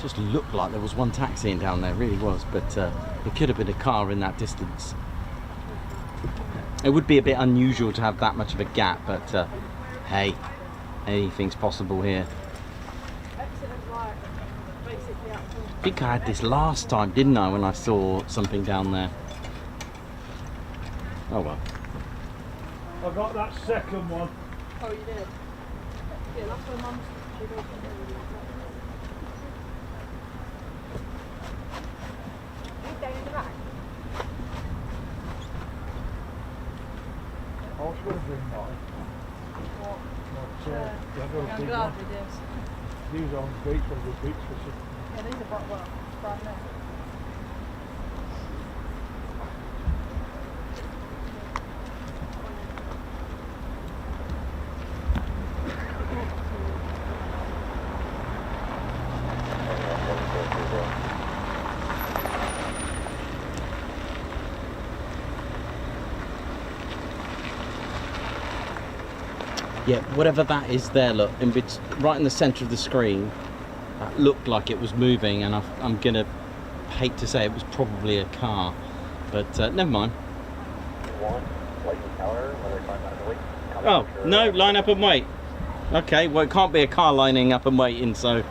Just looked like there was one taxiing down there, really was, but it could have been a car in that distance. It would be a bit unusual to have that much of a gap, but hey, anything's possible here. I think I had this last time, didn't I, when I saw something down there? Oh well. I got that second one. Oh, you did? Yeah, that's where Mum's should open it. Down in the back. I was going to bring mine. What? But, Yeah, I've got a I'm big glad one. we did. These are on the beach, on the beach fishing. Yeah, these are well, brand new. Yeah, whatever that is there, look, right in the centre of the screen, that looked like it was moving, and I'm gonna hate to say it was probably a car, but never mind. Oh, no, line up and wait. Okay, well it can't be a car lining up and waiting, so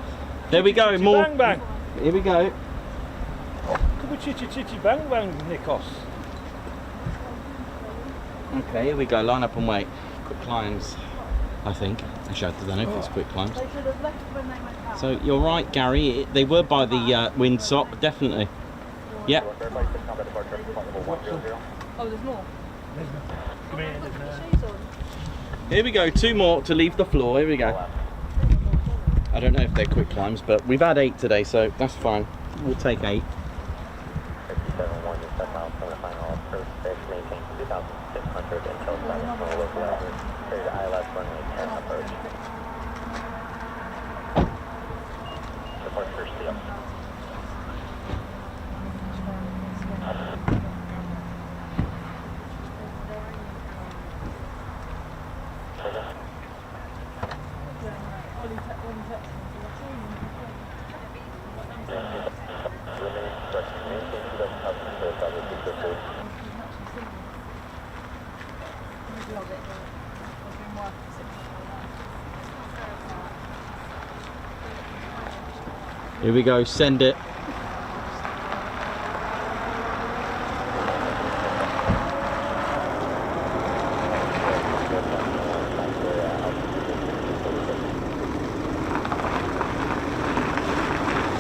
there we go, more. Bang bang! Here we go. Could be chitty chitty bang bang, Nikos. Okay, here we go, line up and wait. Quick climbs, I think. Actually, I don't know if it's quick climbs. They should have left when they went out. So you're right, Gary. They were by the windsock, definitely. Yep. Oh, there's more. Come here, Put there's the shoes on. Here we go. 2 more to leave the floor. Here we go. I don't know if they're quick climbs, but we've had 8 today, so that's fine. We'll take 8. 57-1, just 7 miles from the final approach, maintain 2,600 until 7 from the local average. Clear to ILS runway 10 approach. Departure seal. Here we go. Send it.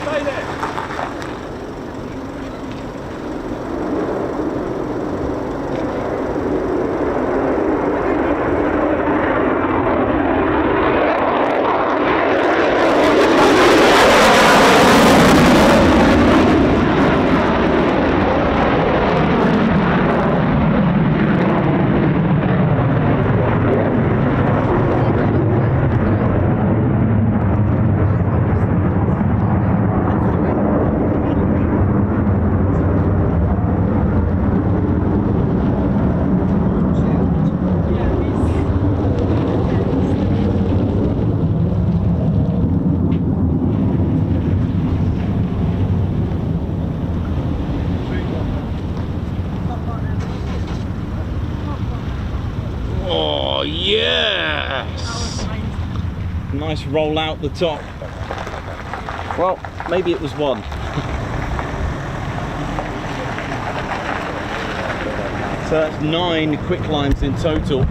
Stay there! Nice roll out the top. Well, maybe it was one. So that's 9 quick climbs in total.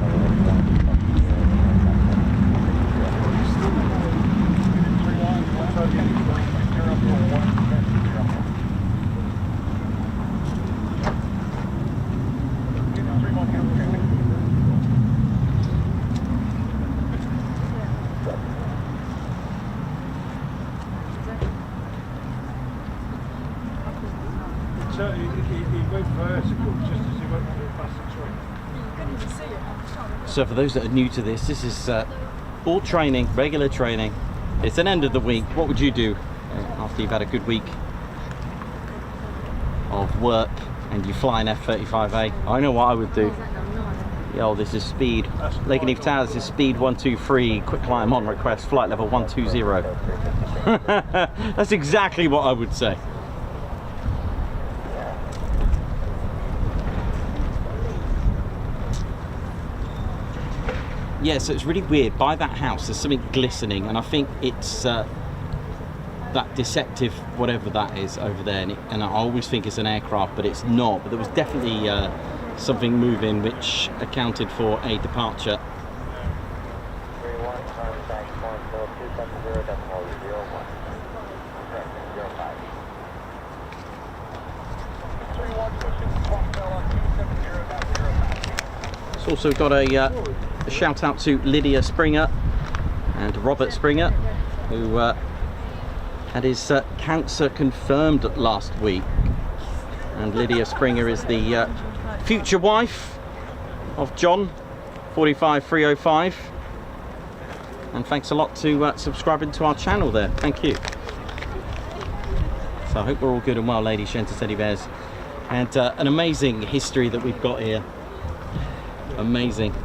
So he went vertical just as he went through past the tree. You couldn't even see it. So for those that are new to this is all training, regular training. It's an end of the week. What would you do after you've had a good week of work and you fly an F-35A? I know what I would do. Oh, this is speed. Lakenheath Tower, this is speed 123, quick climb on request, flight level 120. That's exactly what I would say. Yeah, so it's really weird. By that house, there's something glistening, and I think it's that deceptive, whatever that is over there. And I always think it's an aircraft, but it's not. But there was definitely something moving, which accounted for a departure. 31, contact 270.01. It's also got a shout out to Lydia Springer and Robert Springer, who had his cancer confirmed last week. And Lydia Springer is the future wife of John, 45305. And thanks a lot to subscribing to our channel there. Thank you. So I hope we're all good and well, ladies, gents, teddy bears. And an amazing history that we've got here. Amazing.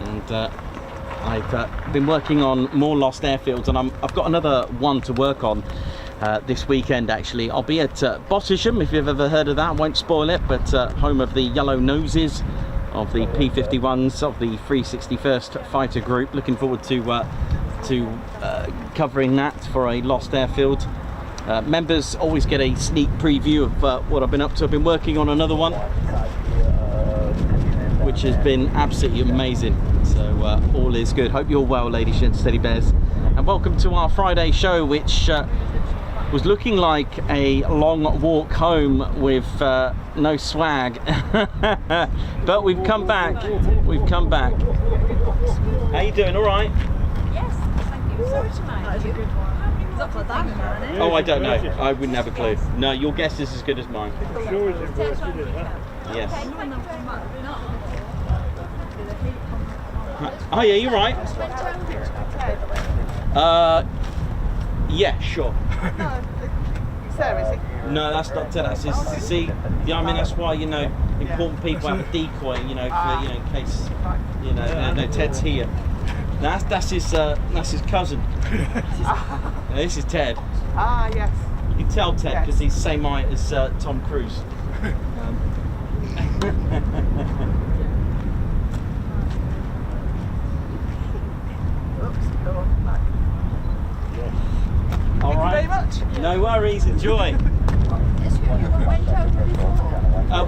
And I've been working on more lost airfields, and I've got another one to work on this weekend actually. I'll be at Bottisham, if you've ever heard of that. Won't spoil it, but home of the yellow noses of the P-51s of the 361st Fighter Group. Looking forward to covering that for a lost airfield. Members always get a sneak preview of what I've been up to. I've been working on another one, which has been absolutely amazing. So all is good. Hope you're well, ladies and teddy bears, and welcome to our Friday show, which was looking like a long walk home with no swag. But we've come back. We've come back. How you doing? All right? Yes, thank you. Sorry to mind you. Up for that, man, Oh, I don't know. I wouldn't have a clue. No, your guess is as good as mine. Sure is it worth it, Yes. Oh yeah, you're right. Yeah, sure. Sarah, is it? No, that's not Ted. That's his. See, yeah, I mean that's why, you know, important people have a decoy, you know, for, you know, in case, you know, no, Ted's here. That's his cousin. Now, this is Ted. Ah, yes. You can tell Ted because he's the same height as Tom Cruise. Oops. Oh, All Thank right. you very much. No worries. Enjoy.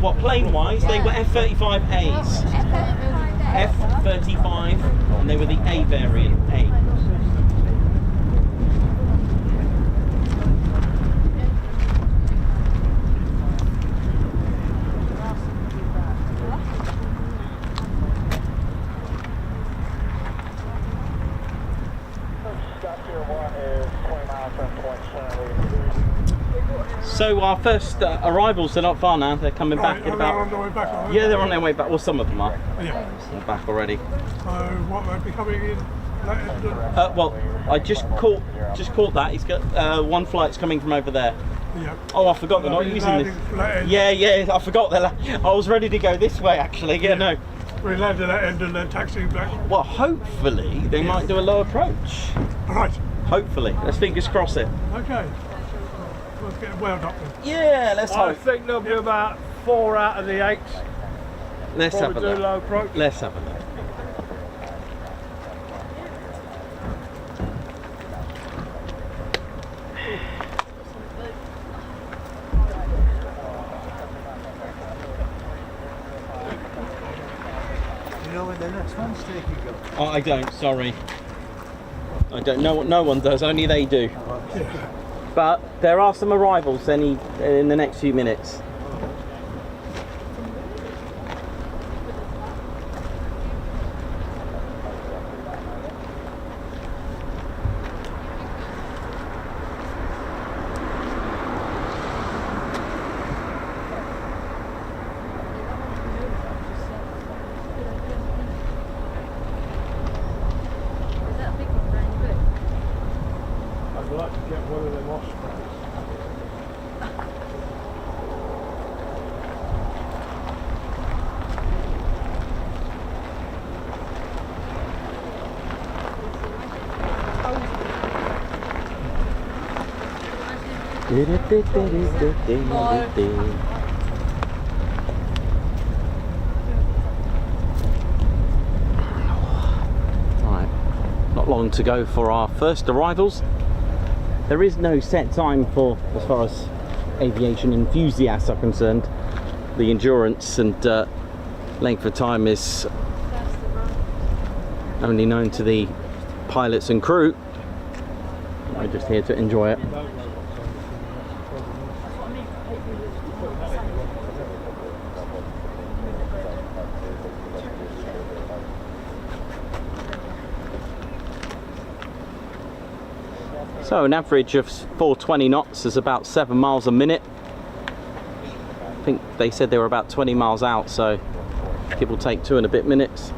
What plane-wise? They were F-35As. F-35, and they were the A variant. A. So our first arrivals are not far now. They're coming back in about. They're on their way back, are they? Yeah, they're on their way back. Well, some of them are. Yeah. They're back already. What might be coming in later? Well, I just caught that. He's got one flight's coming from over there. Yeah. Oh, I forgot they're not using this. Yeah, I forgot that. I was ready to go this way actually. Yeah, no. We landed at that end and then taxiing back. Well, hopefully they might do a low approach. Right. Hopefully, let's fingers cross it. Okay. Let's get wound up then. Yeah, let's I hope. think there'll be about 4 out of the 8. Let's have a Probably do look. low approach. Let's have a look. Oh, I don't, sorry. I don't know. No one does, only they do. But there are some arrivals in the next few minutes. I'd like to get one of them Ospreys. Right, not long to go for our first arrivals. There is no set time for, as far as aviation enthusiasts are concerned. The endurance and length of time is only known to the pilots and crew. We're just here to enjoy it. So an average of 420 knots is about 7 miles a minute. I think they said they were about 20 miles out, so give or take 2 and a bit minutes.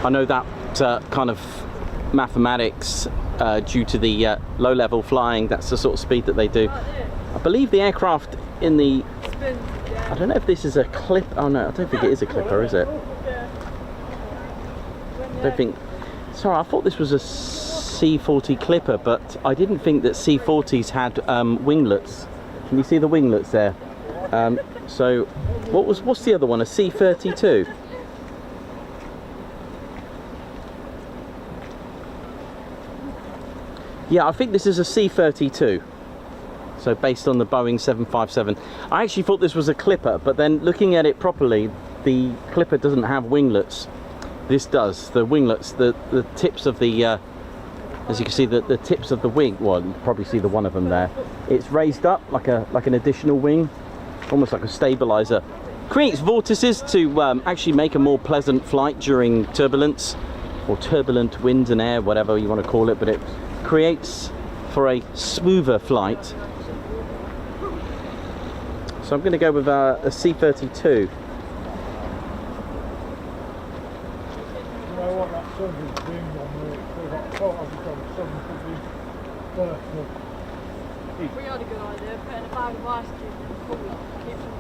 I know that kind of mathematics, due to the low level flying, that's the sort of speed that they do. I believe the aircraft in the, I don't know if this is a clip, oh no, I don't think it is a clipper, is it? I don't think, sorry, I thought this was a C-40 clipper, but I didn't think that C-40s had winglets. Can you see the winglets there? So what's the other one, a C-32? Yeah, I think this is a C-32. So based on the Boeing 757. I actually thought this was a clipper, but then looking at it properly, the clipper doesn't have winglets. This does. The winglets, the tips of the, as you can see, the tips of the wing, well, you can probably see the one of them there. It's raised up like an additional wing, almost like a stabilizer. Creates vortices to actually make a more pleasant flight during turbulence, or turbulent wind and air, whatever you want to call it, but it creates for a smoother flight. So I'm going to go with a C-32. What that sun is doing on the We had a good idea, putting a bag of ice cubes in the cooler, keep them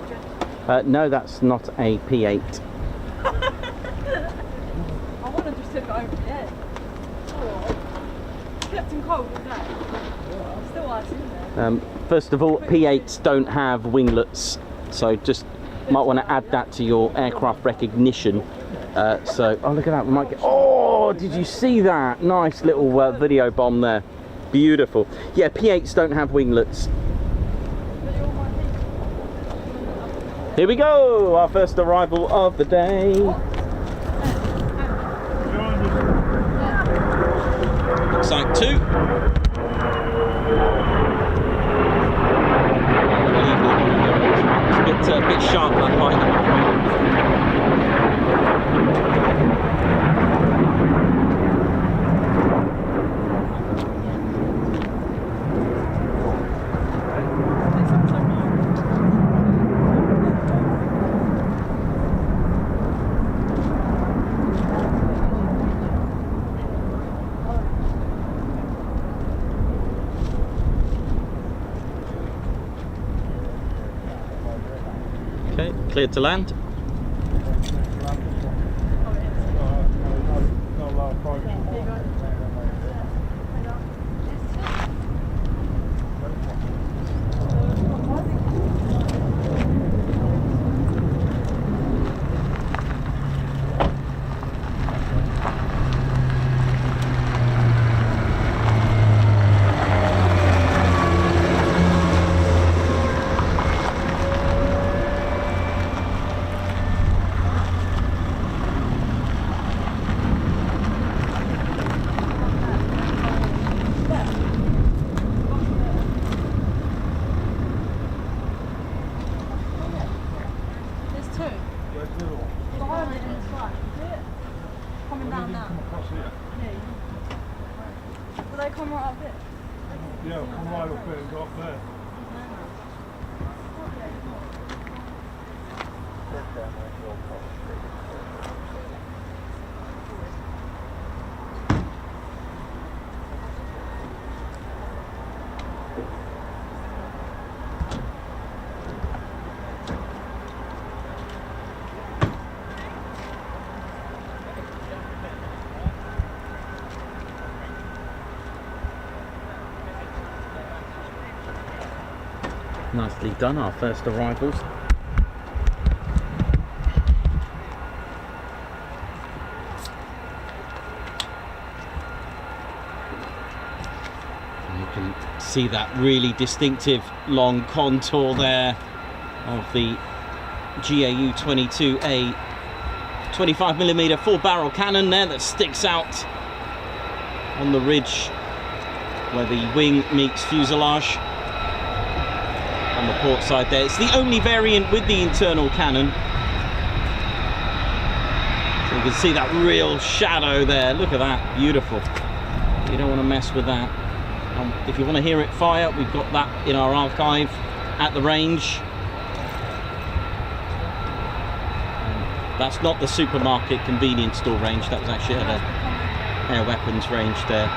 dressed. No, that's not a P8. I want to just took it over the head. Kept them cold all day. Still ice in there. First of all, P8s don't have winglets, so just might want to add that to your aircraft recognition. So, oh look at that, we might get, oh, did you see that? Nice little video bomb there. Beautiful. Yeah, P8s don't have winglets. Here we go, our first arrival of the day. Site 2. It's a bit sharp, that light. Okay, cleared to land. coming down now. Come across here. Will they come right up here? Yeah, come right up here and go up there. Nicely done, our first arrivals. And you can see that really distinctive long contour there of the GAU 22A 25mm 4-barrel cannon there that sticks out on the ridge where the wing meets fuselage. On the port side there. It's the only variant with the internal cannon. So you can see that real shadow there. Look at that. Beautiful. You don't want to mess with that. If you want to hear it fire, we've got that in our archive at the range. That's not the supermarket convenience store range. That was actually at an air weapons range there.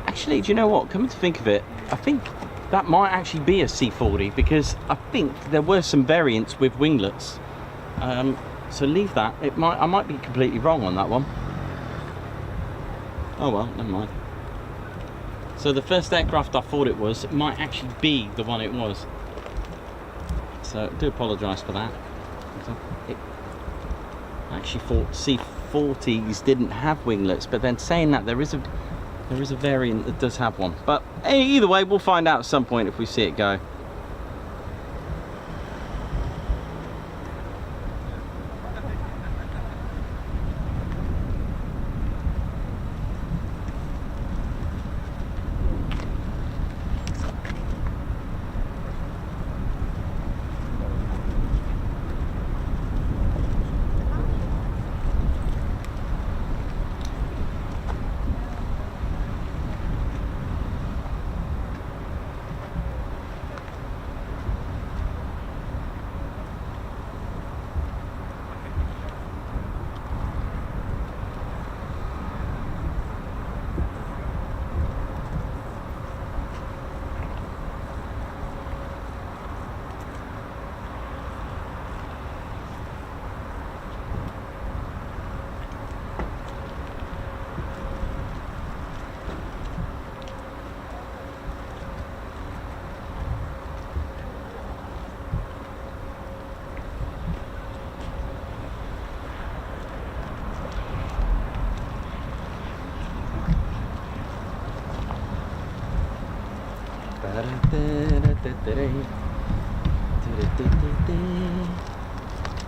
Actually, do you know what? Coming to think of it, I think that might actually be a C40 because I think there were some variants with winglets. So leave that. I might be completely wrong on that one. Oh well, never mind. So the first aircraft I thought it might actually be the one it was. So I do apologise for that. I actually thought C40s didn't have winglets, but then saying that there is a variant that does have one. But either way, we'll find out at some point if we see it go.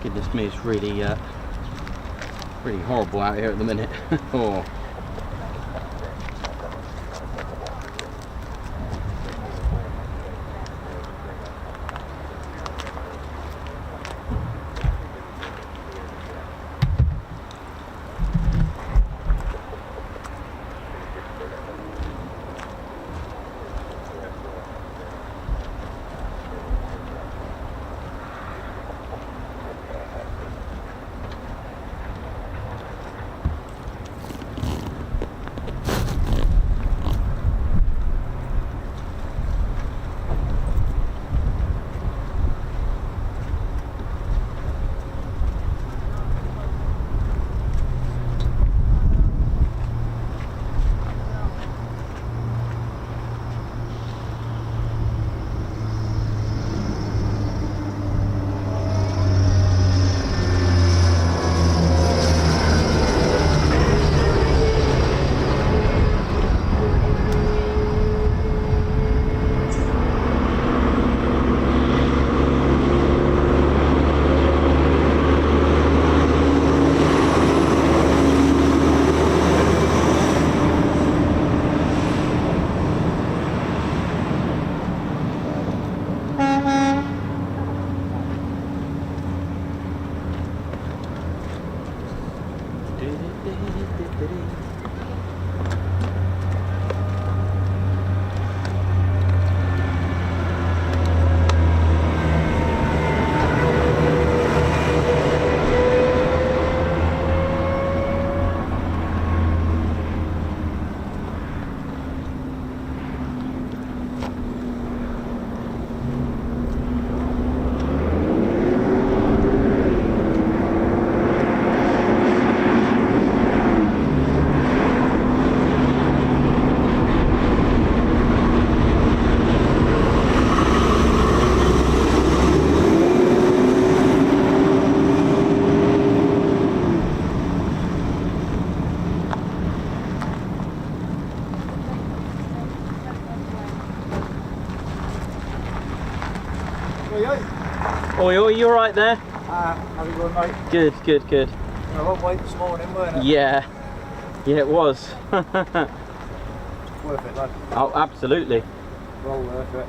Goodness me, it's really horrible out here at the minute. Oh. Oi, oi, you alright there? How's it going, mate? Good, good, good. A long wait this morning, weren't it? Yeah, yeah, it was. Worth it, lad. Oh, absolutely. Well worth it.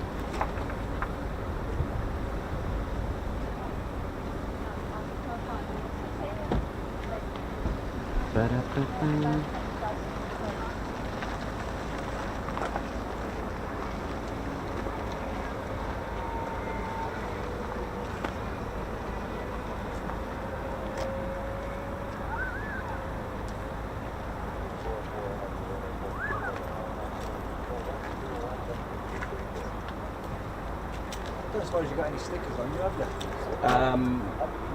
I don't suppose you got any stickers on you, have you?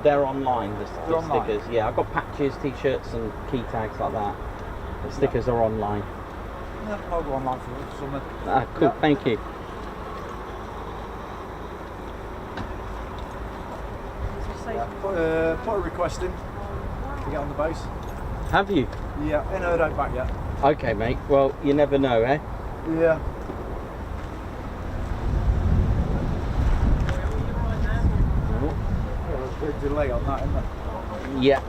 They're online, the They're online? stickers. Yeah, I've got patches, t-shirts and key tags like that. The stickers are online. Yeah, I'll go online for something. Ah, cool, thank you. Put a request in to get on the base. Have you? Yeah, ain't heard out back yet. Okay, mate. Well, you never know, eh? Yeah. There's a big delay on that, isn't there? Yeah.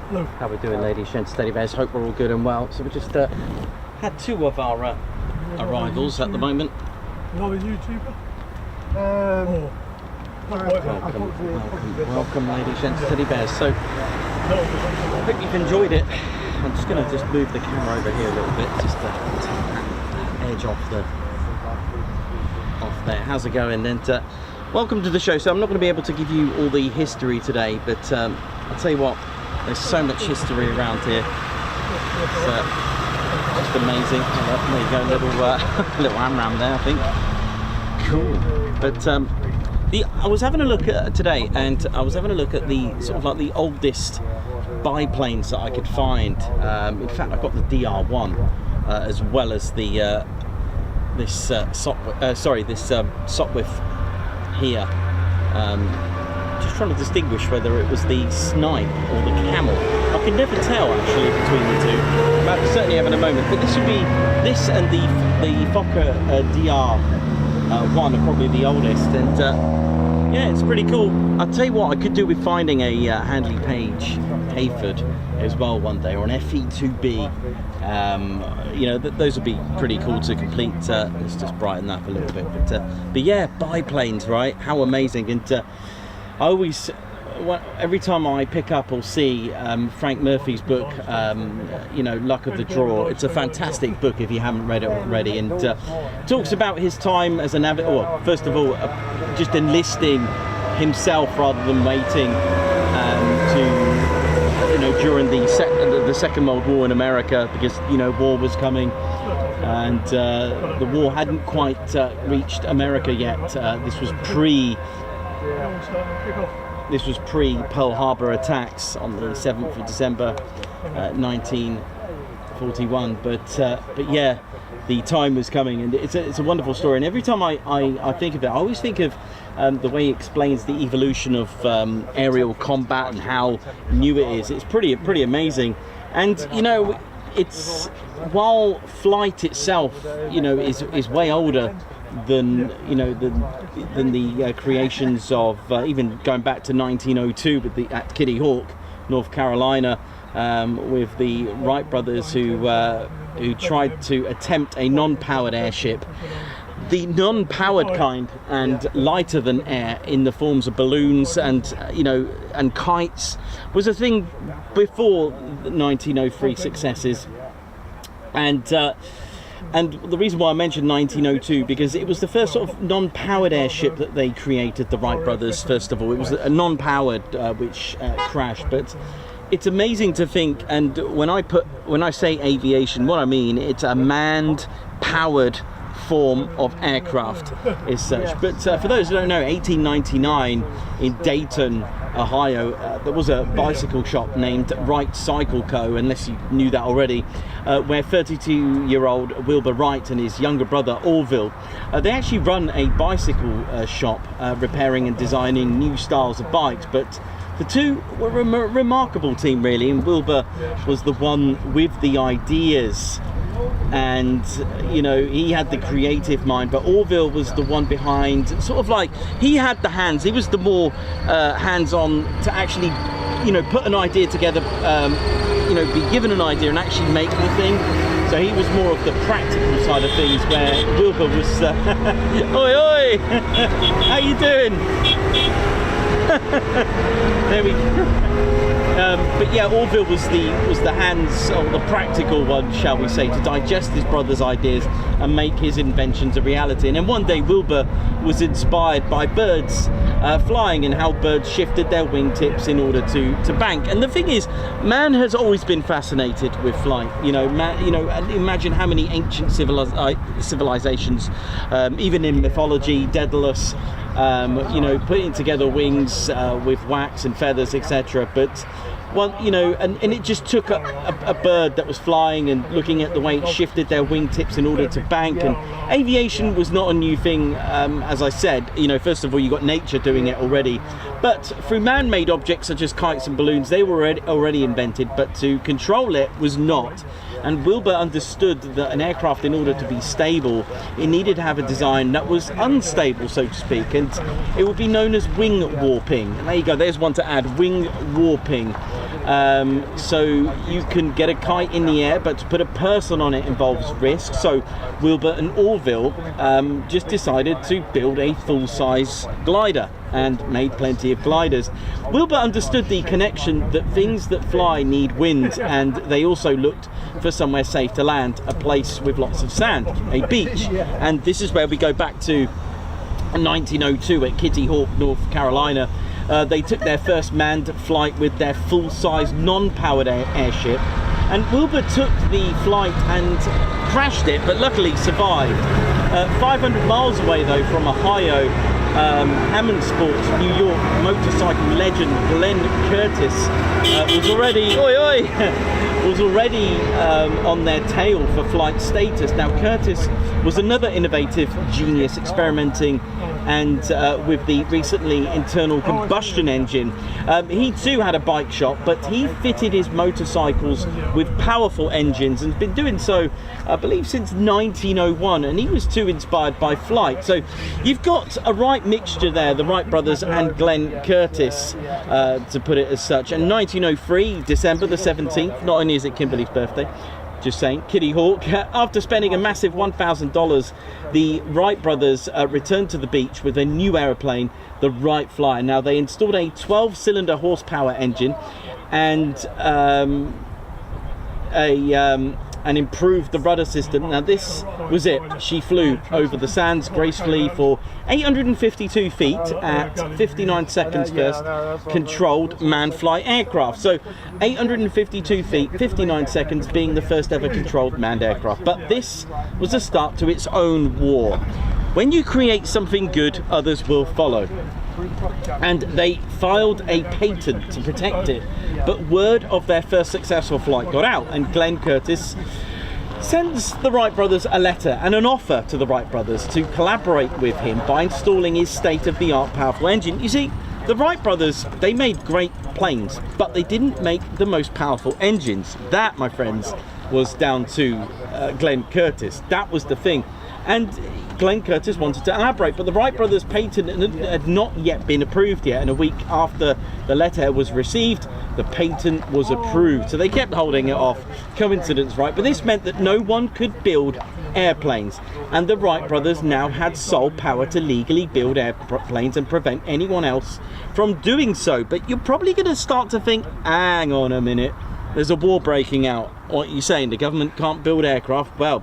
Hello. How we doing, ladies, gents, steady bears? Hope we're all good and well. So we just had two of our arrivals at the moment. Another YouTuber? Oh. Welcome, ladies, gents, steady bears. So I hope you've enjoyed it. I'm just going to just move the camera over here a little bit, just to take that edge off there. How's it going? And welcome to the show. So I'm not going to be able to give you all the history today, but I'll tell you what, there's so much history around here. It's just amazing. There you go, little AMRAAM there, I think. Cool. But I was having a look at today, and I was having a look at the sort of like the oldest biplanes that I could find. In fact, I've got the DR1 as well as the this Sopwith here. Just trying to distinguish whether it was the Snipe or the Camel. I can never tell actually between the two. I'm certainly having a moment, but this would be this and the Fokker DR1 are probably the oldest, and yeah, it's pretty cool. I'll tell you what, I could do with finding a Handley Page Hayford as well one day, or an FE2B. You know, those would be pretty cool to complete. Let's just brighten that up a little bit. But yeah, biplanes, right? How amazing! And I always, every time I pick up or see Frank Murphy's book, you know, Luck of the Draw, it's a fantastic book if you haven't read it already, and talks about his time as a navigator. Well, first of all, just enlisting himself rather than waiting to, you know, during the Second World War in America, because, you know, war was coming, and the war hadn't quite reached America yet. This was pre Pearl Harbor attacks on the 7th of December 1941, but yeah, the time was coming, and it's a wonderful story. And every time I think of it, I always think of the way he explains the evolution of aerial combat and how new it is. It's pretty amazing. And you know, it's, while flight itself, you know, is way older than, you know, than the creations of even going back to 1902 with at Kitty Hawk, North Carolina, with the Wright brothers, who who tried to attempt a non-powered airship. The non-powered kind and lighter than air in the forms of balloons and and kites was a thing before the 1903 successes. And the reason why I mentioned 1902, because it was the first sort of non-powered airship that they created, the Wright brothers. First of all, it was a non-powered which crashed. But it's amazing to think, and when I say aviation, what I mean, it's a manned, powered form of aircraft is such. But for those who don't know, 1899 in Dayton, Ohio, there was a bicycle shop named Wright Cycle Co., unless you knew that already, where 32-year-old Wilbur Wright and his younger brother Orville, they actually run a bicycle shop repairing and designing new styles of bikes. But the two were a remarkable team, really, and Wilbur was the one with the ideas, and he had the creative mind, but Orville was the one behind, sort of like, he had the hands, he was the more hands-on to actually put an idea together, be given an idea and actually make the thing. So he was more of the practical side of things, where Wilbur was oi oi how you doing? There we go. But yeah, Orville was the hands, or the practical one, shall we say, to digest his brother's ideas and make his inventions a reality. And then one day Wilbur was inspired by birds flying and how birds shifted their wingtips in order to bank. And the thing is, man has always been fascinated with flight. Imagine how many ancient civilizations, even in mythology, Daedalus, putting together wings with wax and feathers, etc. But and it just took a bird that was flying and looking at the way it shifted their wingtips in order to bank. And aviation was not a new thing, as I said. First of all, you got nature doing it already, but through man-made objects such as kites and balloons, they were already invented, but to control it was not. And Wilbur understood that an aircraft, in order to be stable, it needed to have a design that was unstable, so to speak, and it would be known as wing warping. And there you go, there's one to add, wing warping. So you can get a kite in the air, but to put a person on it involves risk. So Wilbur and Orville just decided to build a full-size glider and made plenty of gliders. Wilbur understood the connection that things that fly need wind, and they also looked for somewhere safe to land, a place with lots of sand, a beach. And this is where we go back to 1902 at Kitty Hawk, North Carolina. They took their first manned flight with their full-size non-powered airship, and Wilbur took the flight and crashed it, but luckily survived. 500 miles away though from Ohio, Hammond Sports New York motorcycle legend Glenn Curtis was already on their tail for flight status. Now Curtis was another innovative genius, experimenting and with the recently internal combustion engine. He too had a bike shop, but he fitted his motorcycles with powerful engines and has been doing so, I believe, since 1901, and he was too inspired by flight. So you've got a right mixture there, the Wright brothers and Glenn Curtis, to put it as such. And 1903, December the 17th, not only is it Kimberly's birthday, just saying, Kitty Hawk, after spending a massive $1,000, the Wright brothers returned to the beach with a new aeroplane, the Wright Flyer. Now they installed a 12-cylinder horsepower engine and and improved the rudder system. Now this was it. She flew over the sands gracefully for 852 feet at 59 seconds first, controlled manned flight aircraft. So 852 feet, 59 seconds being the first ever controlled manned aircraft. But this was a start to its own war. When you create something good, others will follow. And they filed a patent to protect it, but word of their first successful flight got out, and Glenn Curtis sends the Wright brothers a letter and an offer to the Wright brothers to collaborate with him by installing his state-of-the-art powerful engine. You see, the Wright brothers, they made great planes, but they didn't make the most powerful engines. That, my friends, was down to Glenn Curtis. That was the thing. And Glenn Curtis wanted to elaborate, but the Wright brothers' patent had not yet been approved yet, and a week after the letter was received, the patent was approved. So they kept holding it off. Coincidence, right? But this meant that no one could build airplanes, and the Wright brothers now had sole power to legally build airplanes and prevent anyone else from doing so. But you're probably going to start to think, hang on a minute, there's a war breaking out. What are you saying? The government can't build aircraft? Well,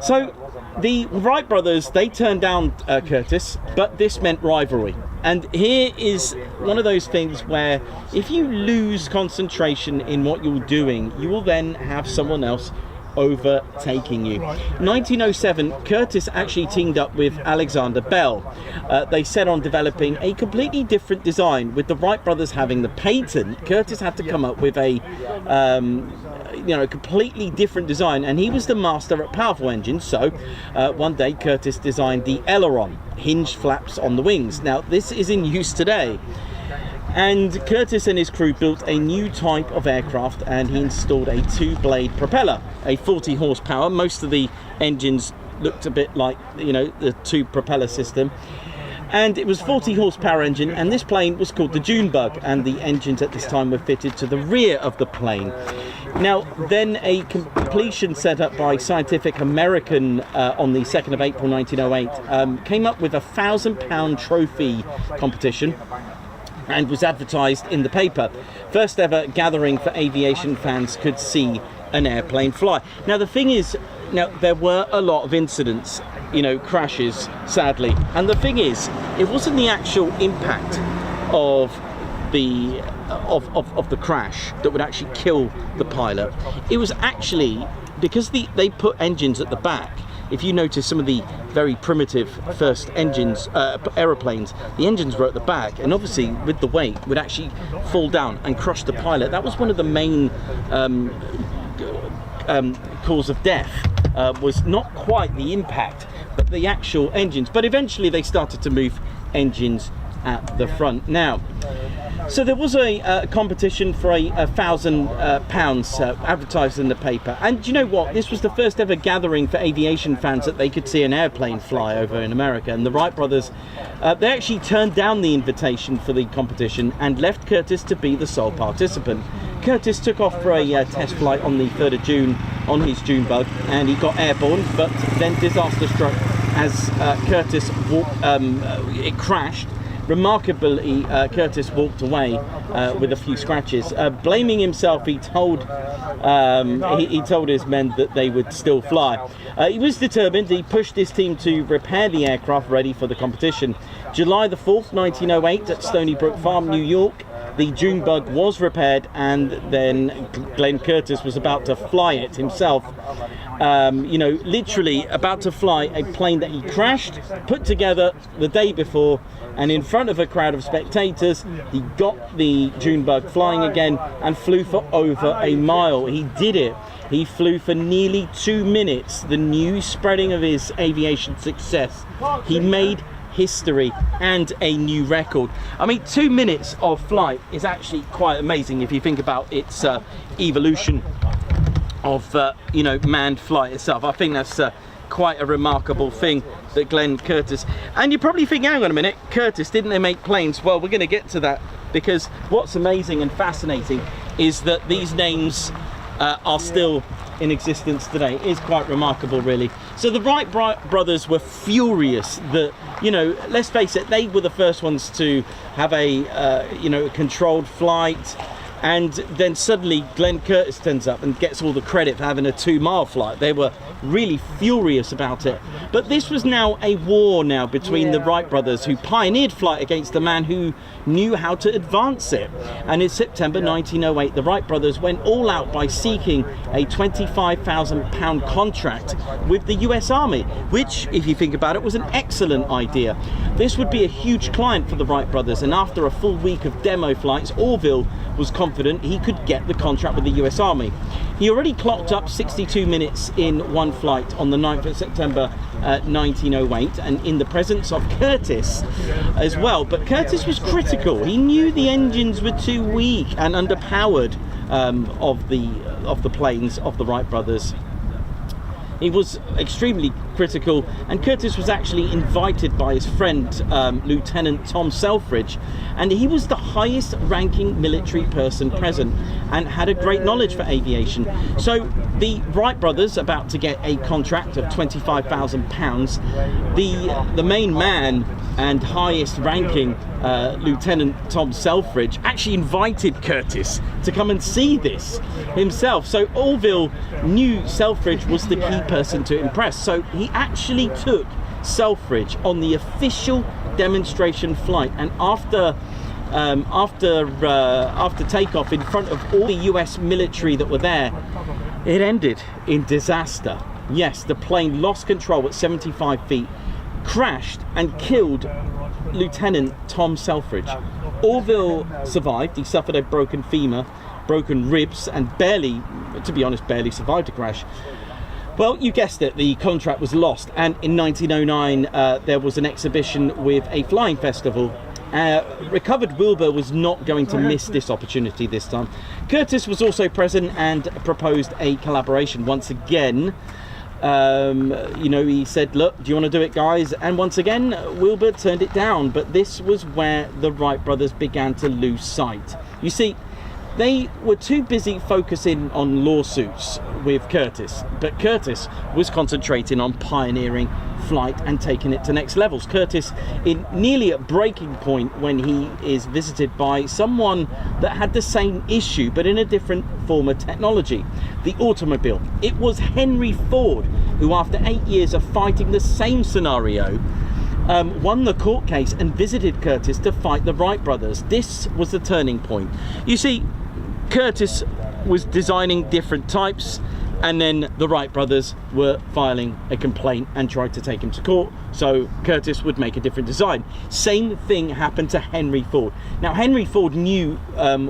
so the Wright brothers, they turned down Curtis, but this meant rivalry. And here is one of those things where if you lose concentration in what you're doing, you will then have someone else overtaking you. 1907, Curtis actually teamed up with Alexander Bell. They set on developing a completely different design. With the Wright brothers having the patent, Curtis had to come up with a completely different design, and he was the master at powerful engines. So one day Curtis designed the aileron, hinged flaps on the wings. Now this is in use today. And Curtis and his crew built a new type of aircraft, and he installed a two-blade propeller, a 40 horsepower. Most of the engines looked a bit like, the two propeller system. And it was 40 horsepower engine, and this plane was called the Junebug, and the engines at this time were fitted to the rear of the plane. Now, then a completion set up by Scientific American on the 2nd of April 1908 came up with a £1,000 trophy competition, and was advertised in the paper. First ever gathering for aviation fans could see an airplane fly. Now the thing is, there were a lot of incidents, crashes, sadly. And the thing is, it wasn't the actual impact of the crash that would actually kill the pilot. It was actually because they put engines at the back. If you notice some of the very primitive first engines, aeroplanes, the engines were at the back, and obviously with the weight would actually fall down and crush the pilot. That was one of the main cause of death, was not quite the impact, but the actual engines. But eventually they started to move engines at the front. Now, so there was a competition for £1,000 advertised in the paper, and you know what? This was the first ever gathering for aviation fans that they could see an airplane fly over in America. And the Wright brothers, they actually turned down the invitation for the competition and left Curtis to be the sole participant. Curtis took off for a test flight on the 3rd of June on his Junebug, and he got airborne, but then disaster struck as Curtis walked, it crashed. Remarkably, Curtis walked away with a few scratches. Blaming himself, he told his men that they would still fly. He was determined. He pushed his team to repair the aircraft ready for the competition. July the 4th, 1908, at Stony Brook Farm, New York, the Junebug was repaired, and then Glenn Curtis was about to fly it himself. Literally about to fly a plane that he crashed, put together the day before, and in front of a crowd of spectators, he got the Junebug flying again and flew for over a mile. He did it. He flew for nearly 2 minutes. The news spreading of his aviation success. He made history and a new record. I mean, 2 minutes of flight is actually quite amazing if you think about its evolution of manned flight itself. I think that's quite a remarkable thing that Glenn Curtis. And you probably think, hang on a minute, Curtis, didn't they make planes? Well, we're going to get to that, because what's amazing and fascinating is that these names are still in existence today. It is quite remarkable, really. So the Wright brothers were furious that, let's face it, they were the first ones to have a controlled flight, and then suddenly Glenn Curtis turns up and gets all the credit for having a 2-mile flight. They were really furious about it. But this was now a war between the Wright brothers, who pioneered flight against the man who knew how to advance it. And in September 1908, the Wright brothers went all out by seeking a £25,000 contract with the US Army, which, if you think about it, was an excellent idea. This would be a huge client for the Wright brothers, and after a full week of demo flights, Orville was confident he could get the contract with the US Army. He already clocked up 62 minutes in one flight on the 9th of September 1908, and in the presence of Curtis as well. But Curtis was critical. He knew the engines were too weak and underpowered of the planes of the Wright brothers. He was extremely critical, and Curtis was actually invited by his friend Lieutenant Tom Selfridge, and he was the highest ranking military person present and had a great knowledge for aviation. So the Wright brothers, about to get a contract of £25,000, the main man and highest ranking Lieutenant Tom Selfridge actually invited Curtis to come and see this himself. So Orville knew Selfridge was the key person to impress, so he actually took Selfridge on the official demonstration flight, and after takeoff in front of all the US military that were there, it ended in disaster. Yes, the plane lost control at 75 feet, crashed and killed Lieutenant Tom Selfridge. Orville survived. He suffered a broken femur, broken ribs, and barely survived a crash. Well, you guessed it, the contract was lost, and in 1909 there was an exhibition with a flying festival. Recovered Wilbur was not going to miss this opportunity this time. Curtis was also present and proposed a collaboration once again. He said, look, do you want to do it, guys? And once again, Wilbur turned it down, but this was where the Wright brothers began to lose sight. You see, they were too busy focusing on lawsuits with Curtis, but Curtis was concentrating on pioneering flight and taking it to next levels. Curtis in nearly at breaking point when he is visited by someone that had the same issue but in a different form of technology, the automobile. It was Henry Ford who, after 8 years of fighting the same scenario, won the court case and visited Curtis to fight the Wright brothers. This was the turning point. You see, Curtis was designing different types, and then the Wright brothers were filing a complaint and tried to take him to court, so Curtis would make a different design. Same thing happened to Henry Ford. Now, Henry Ford knew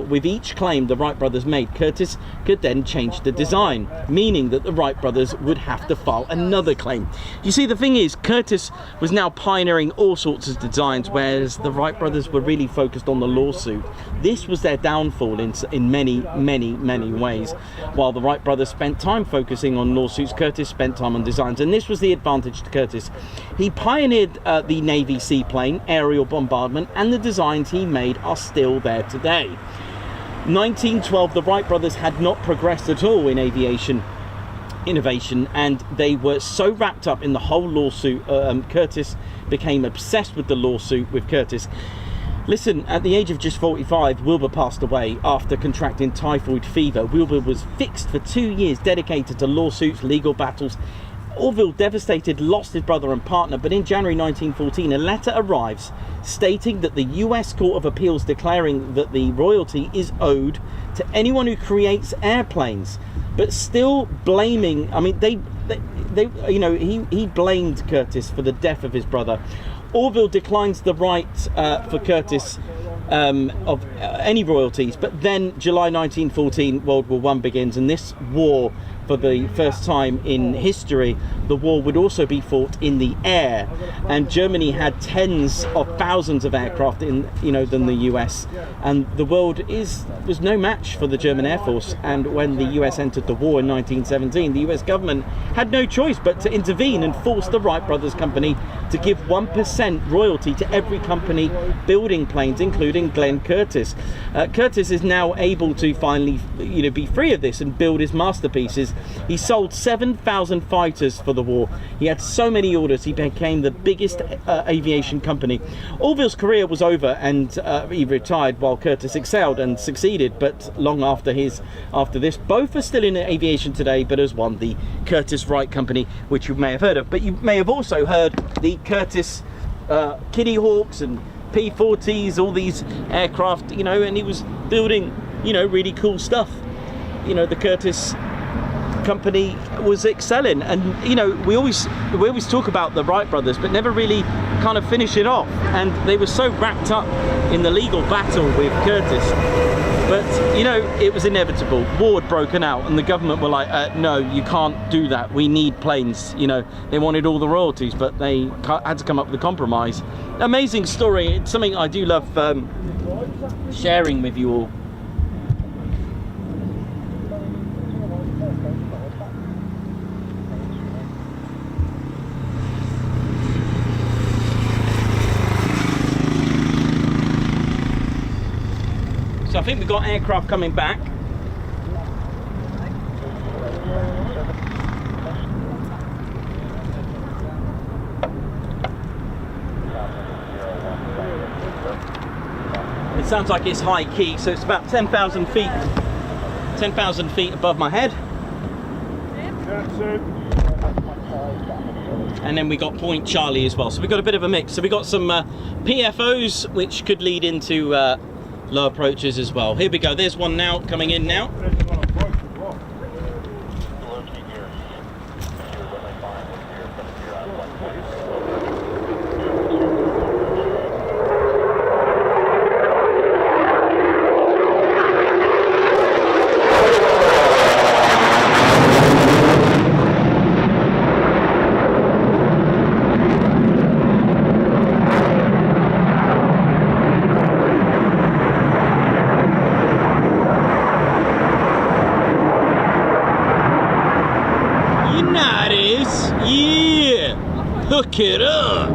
with each claim the Wright brothers made, Curtis could then change the design, meaning that the Wright brothers would have to file another claim. You see, the thing is, Curtis was now pioneering all sorts of designs, whereas the Wright brothers were really focused on the lawsuit. This was their downfall in many, many, many ways. While the Wright brothers spent time focusing on lawsuits, Curtis spent time on designs, and this was the advantage to Curtis. He pioneered the Navy seaplane, aerial bombardment, and the designs he made are still there today. 1912, the Wright brothers had not progressed at all in aviation innovation, and they were so wrapped up in the whole lawsuit. Curtis became obsessed with the lawsuit with Curtis. Listen, at the age of just 45, Wilbur passed away after contracting typhoid fever. Wilbur was fixed for 2 years, dedicated to lawsuits, legal battles. Orville, devastated, lost his brother and partner, but in January 1914, a letter arrives stating that the US Court of Appeals declaring that the royalty is owed to anyone who creates airplanes, but still blaming, he blamed Curtis for the death of his brother. Orville declines the right for Curtis of any royalties, but then July 1914, World War I begins, and this war, for the first time in history, the war would also be fought in the air, and Germany had tens of thousands of aircraft than the US, and the world was no match for the German Air Force. And when the US entered the war in 1917, the US government had no choice but to intervene and force the Wright Brothers Company to give 1% royalty to every company building planes, including Glenn Curtiss. Curtiss is now able to finally be free of this and build his masterpieces. He sold 7,000 fighters for the war. He had so many orders, he became the biggest aviation company. Orville's career was over, and he retired while Curtiss excelled and succeeded, but long after this. Both are still in aviation today, but as one, the Curtiss Wright Company, which you may have heard of. But you may have also heard the Curtiss Kitty Hawks and P-40s, all these aircraft, and he was building, really cool stuff. The Curtiss Company was excelling, and we always talk about the Wright brothers, but never really kind of finish it off. And they were so wrapped up in the legal battle with Curtiss, but it was inevitable. War had broken out, and the government were like, no, you can't do that. We need planes. They wanted all the royalties, but they had to come up with a compromise. Amazing story. It's something I do love sharing with you all. I think we've got aircraft coming back. It sounds like it's high key, so it's about 10,000 feet. 10,000 feet above my head. That's it. And then we got Point Charlie as well. So we've got a bit of a mix. So we got some PFOs, which could lead into low approaches as well. Here we go. There's one now coming in now. Look it up!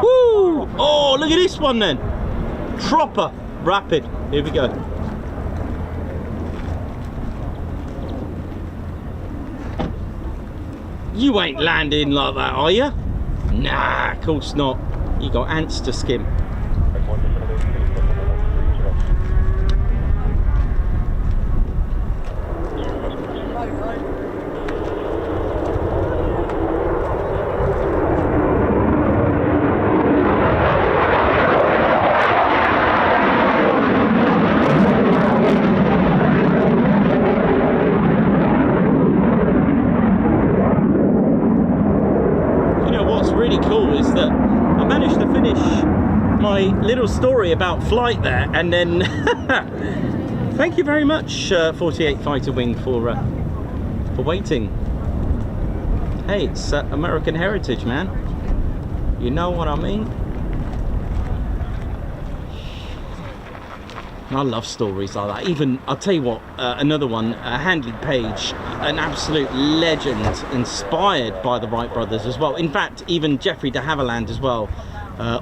Woo! Oh, look at this one then! Tropper, rapid. Here we go. You ain't landing like that, are you? Nah, of course not. You got ants to skim. Little story about flight there, and then thank you very much 48 Fighter Wing for waiting. Hey, it's American heritage, man. You know what I mean? I love stories like that. Even, I'll tell you what, another one, Handley Page, an absolute legend, inspired by the Wright brothers as well. In fact, even Geoffrey de Havilland as well.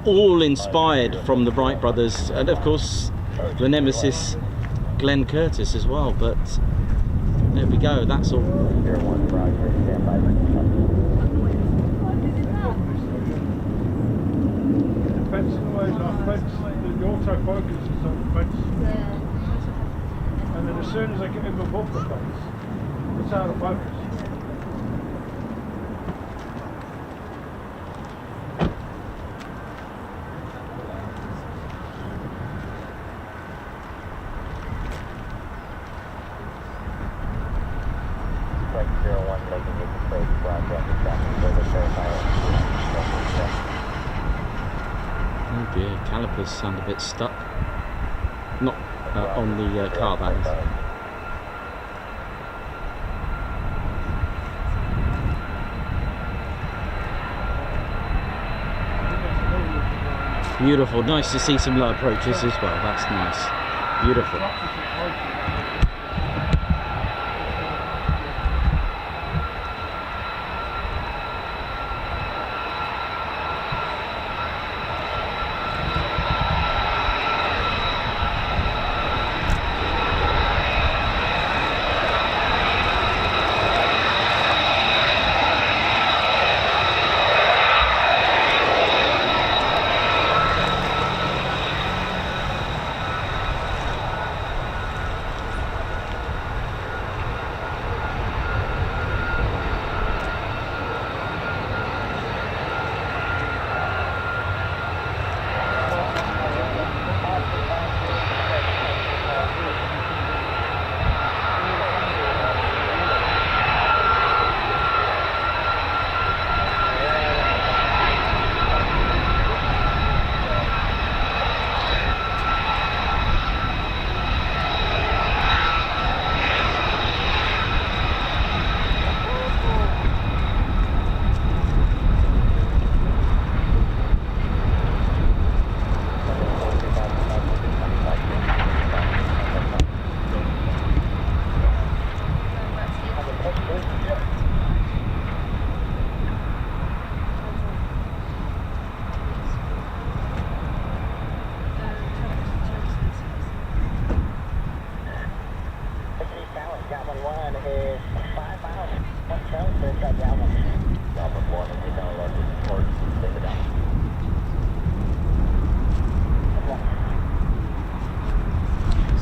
All inspired from the Wright brothers, and of course the nemesis Glenn Curtis as well. But there we go, that's all. The autofocus is on the fence, and then as soon as I get him above the fence, it's out of focus. Oh dear, calipers sound a bit stuck. Not on the car, that is. Beautiful, nice to see some low approaches as well, that's nice. Beautiful.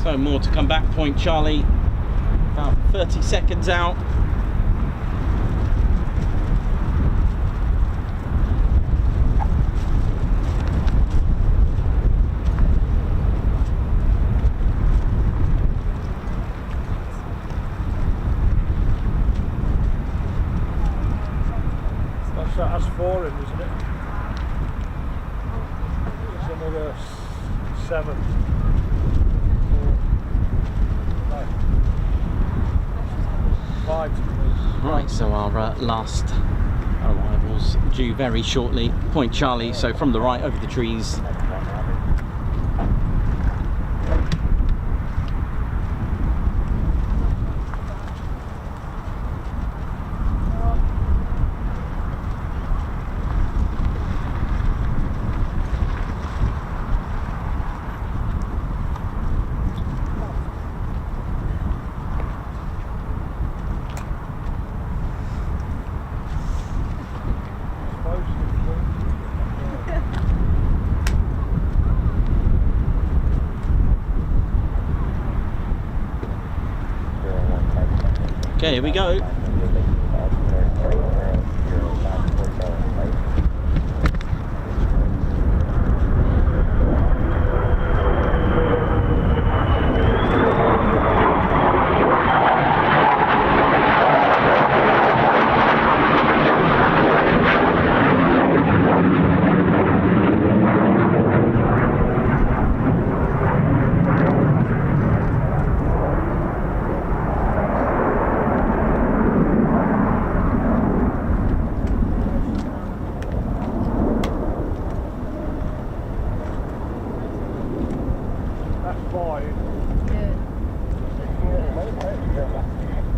So more to come back. Point Charlie, about 30 seconds out. That's 4 in, isn't it? It's another 7. 5 to complete. Right, so our last arrivals due very shortly. Point Charlie, so from the right over the trees. Okay, here we go.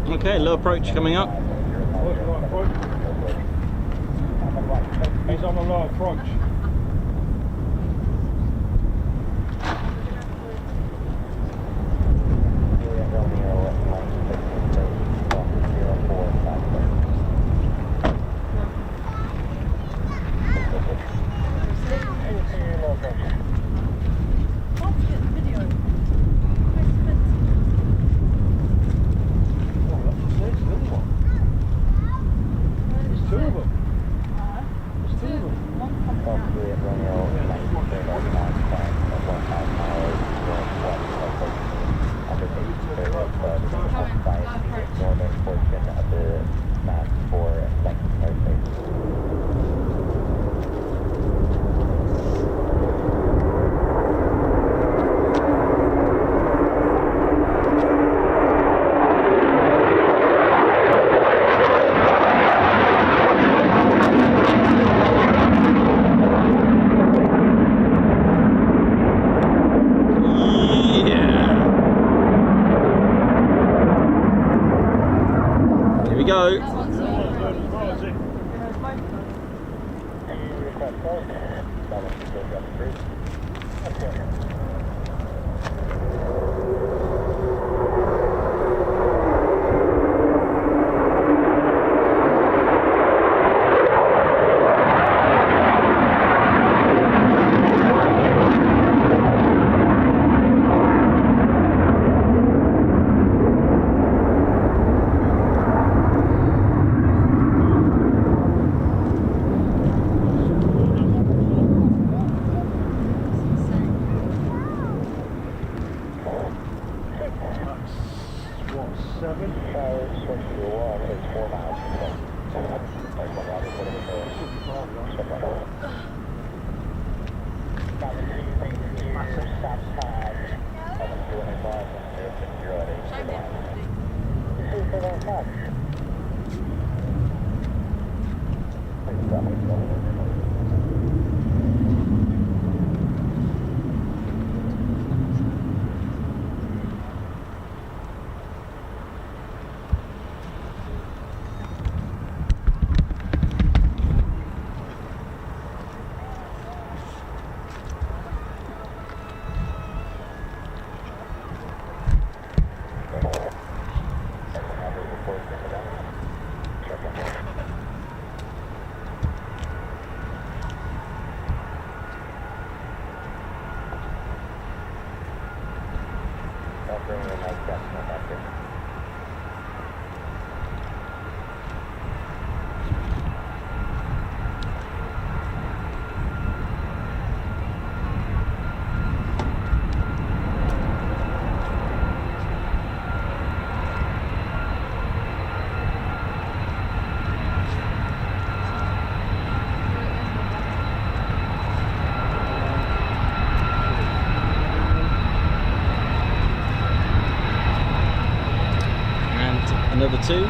Okay, low approach coming up. He's on the low approach. Go. 2.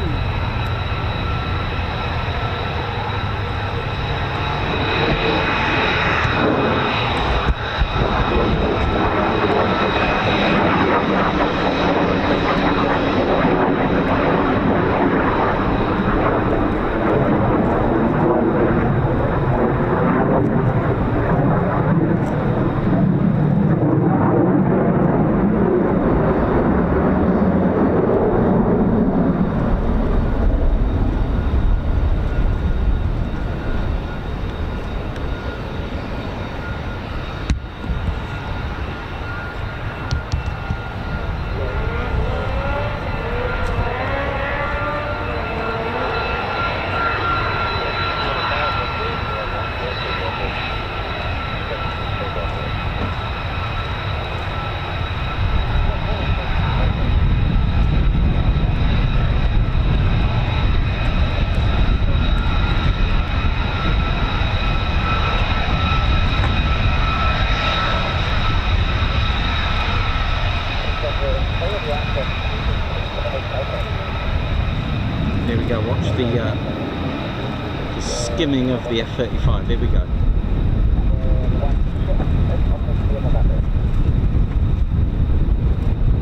Here we go, watch the skimming of the F-35. Here we go.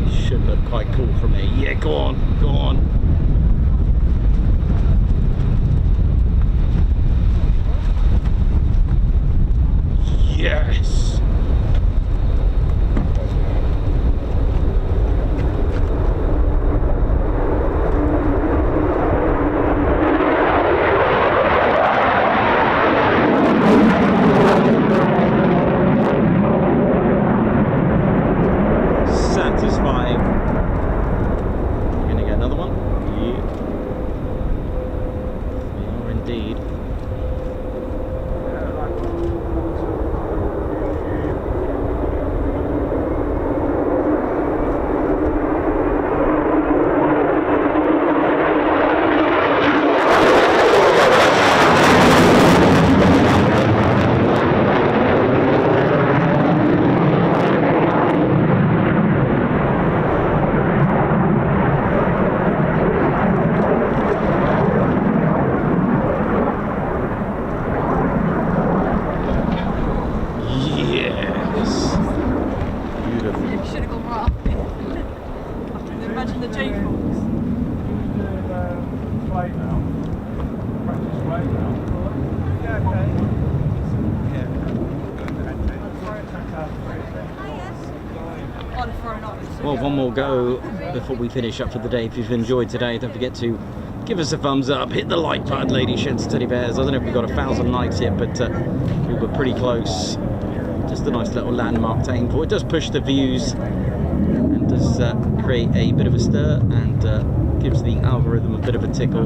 It should look quite cool from here. Yeah, go on, go on. Yes! Satisfying. We're gonna get another one. Yeah. We are indeed. Well, one more go before we finish up for the day. If you've enjoyed today, don't forget to give us a thumbs up, hit the like button, ladies, gents, teddy bears. I don't know if we've got 1,000 likes yet, but we were pretty close. Just a nice little landmark to aim for. It does push the views and does create a bit of a stir and gives the algorithm a bit of a tickle.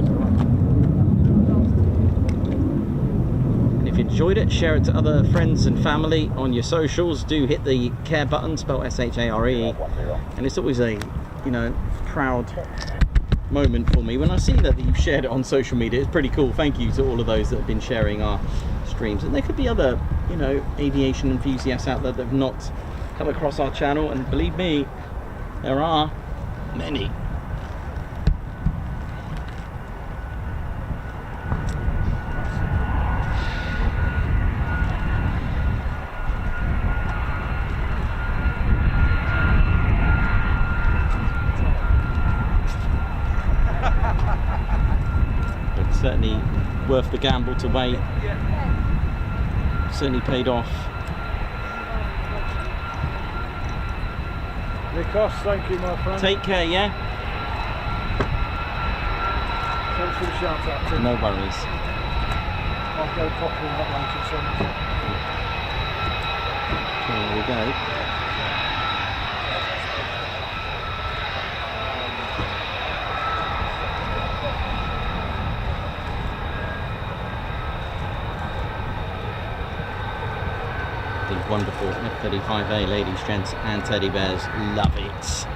If you enjoyed it, share it to other friends and family on your socials. Do hit the care button, spelled S-H-A-R-E, and it's always a, you know, proud moment for me when I see that you've shared it on social media. It's pretty cool. Thank you to all of those that have been sharing our streams, and there could be other, you know, aviation enthusiasts out there that have not come across our channel, and believe me, there are many. Certainly worth the gamble to wait. Certainly paid off. Nikos, thank you, my friend. Take care, yeah? Thanks for the shout out, Tim. No worries. I'll go properly in that later, so. There we go. Wonderful F-35A, ladies, gents, and teddy bears. Love it.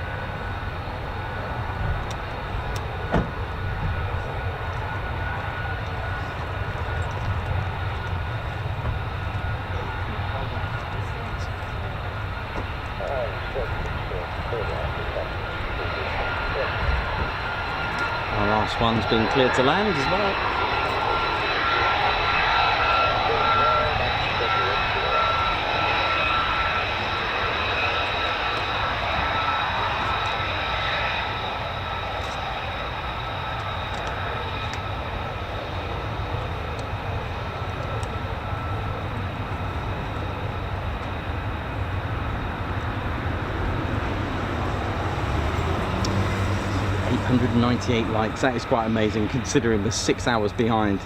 Our last one's been cleared to land as well. .98 likes, that is quite amazing considering the 6 hours behind.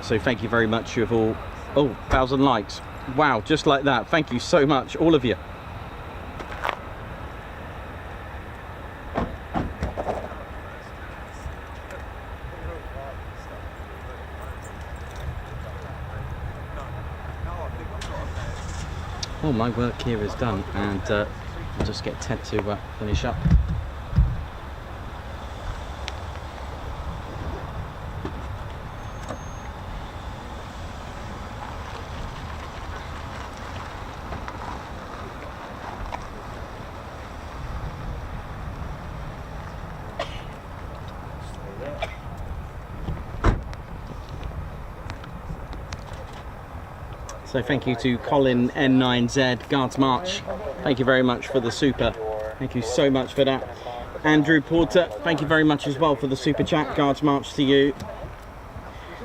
So thank you very much. You have all 1,000 likes. Wow, just like that. Thank you so much, all of you. Well, my work here is done, and I'll just get Ted to finish up. So thank you to Colin N9Z, Guards March. Thank you very much for the super. Thank you so much for that. Andrew Porter, thank you very much as well for the super chat. Guards March to you.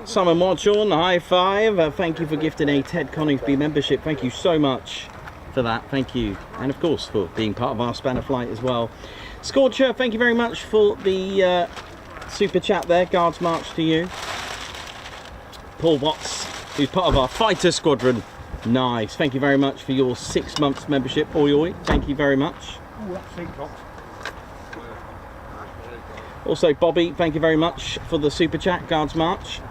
Simon Watchorn, high five. Thank you for gifting a Ted Coningsby membership. Thank you so much for that. Thank you. And of course for being part of our Spanner flight as well. Scorcher, thank you very much for the super chat there. Guards March to you. Paul Watts, who's part of our Fighter Squadron. Nice. Thank you very much for your 6 months membership. Oi oi. Thank you very much. Also Bobby, thank you very much for the super chat. Guards March.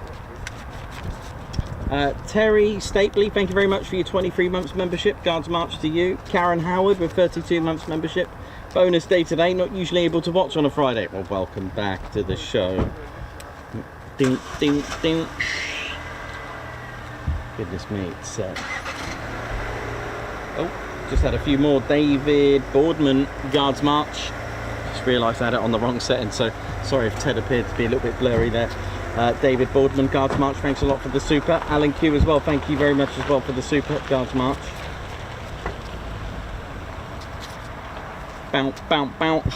Terry Stapley, thank you very much for your 23 months membership. Guards March to you. Karen Howard with 32 months membership. Bonus day today, not usually able to watch on a Friday. Well, welcome back to the show. Ding, ding, ding. Goodness me, it's just had a few more. David Boardman, Guards March. Just realised I had it on the wrong setting, so sorry if Ted appeared to be a little bit blurry there. David Boardman, Guards March, thanks a lot for the super. Alan Q as well, thank you very much as well for the super. Guards March. Bounce, bounce, bounce.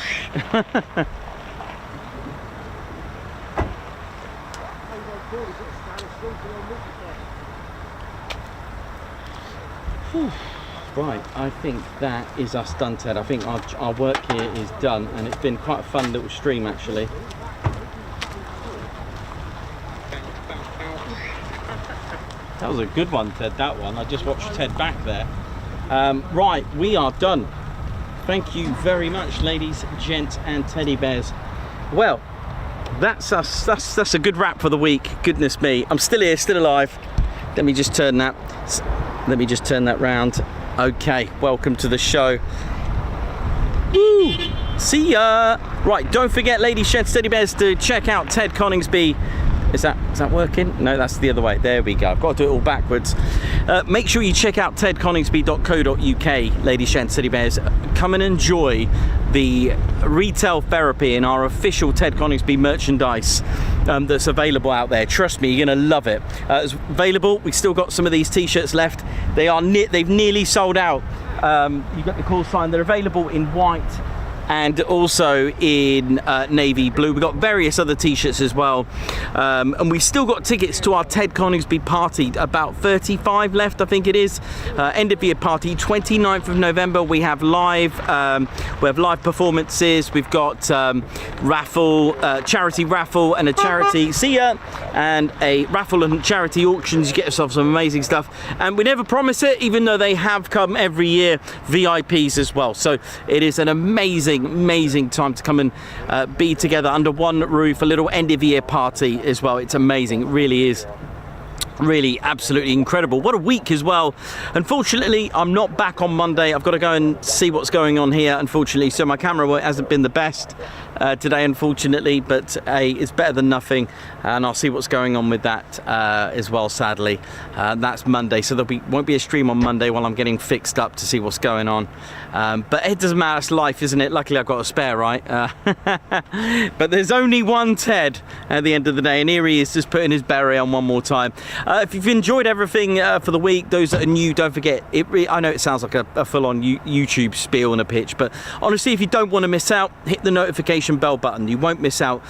Right, I think that is us done, Ted. I think our work here is done, and it's been quite a fun little stream actually. That was a good one, Ted, that one. I just watched Ted back there. Right, we are done. Thank you very much, ladies, gents, and teddy bears. Well, that's us. That's a good wrap for the week. Goodness me, I'm still here, still alive. Let me just turn that round. Okay, welcome to the show. Woo! See ya. Right, don't forget, ladies, gents, teddy bears, to check out Ted Coningsby. Is that working? No, that's the other way. There we go. I've got to do it all backwards. Make sure you check out tedconingsby.co.uk, ladies, gents, teddy bears. Come and enjoy the retail therapy in our official Ted Coningsby merchandise that's available out there. Trust me, you're gonna love it. It's available. We've still got some of these t-shirts left. They've nearly sold out. You got the call sign. They're available in white and also in navy blue. We've got various other t-shirts as well, and we've still got tickets to our Ted Coningsby party, about 35 left, I think it is. End of year party, 29th of November. We have live performances. We've got charity raffle and a charity and a raffle and charity auctions. You get yourself some amazing stuff, and we never promise it, even though they have come every year, VIPs as well. So it is an amazing time to come and be together under one roof, a little end of year party as well. It's amazing, it really is. Really, absolutely incredible. What a week as well. Unfortunately, I'm not back on Monday. I've got to go and see what's going on here, unfortunately. So my camera hasn't been the best today, unfortunately, but it's better than nothing. And I'll see what's going on with that as well, sadly. That's Monday, so won't be a stream on Monday while I'm getting fixed up to see what's going on. But it doesn't matter, it's life, isn't it? Luckily, I've got a spare, right? But there's only one Ted at the end of the day, and here he is just putting his beret on one more time. If you've enjoyed everything for the week, those that are new, don't forget, I know it sounds like a full-on YouTube spiel and a pitch, but honestly, if you don't want to miss out, hit the notification bell button. You won't miss out,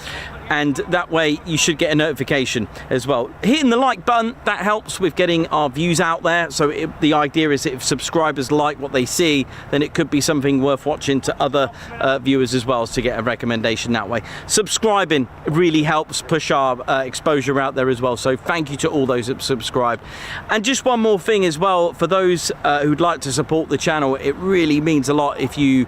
and that way you should get a notification as well. Hitting the like button, that helps with getting our views out there. So the idea is that if subscribers like what they see, then it could be something worth watching to other viewers as well, to get a recommendation that way. Subscribing really helps push our exposure out there as well, so thank you to all those that subscribe. And just one more thing as well, for those who'd like to support the channel, it really means a lot if you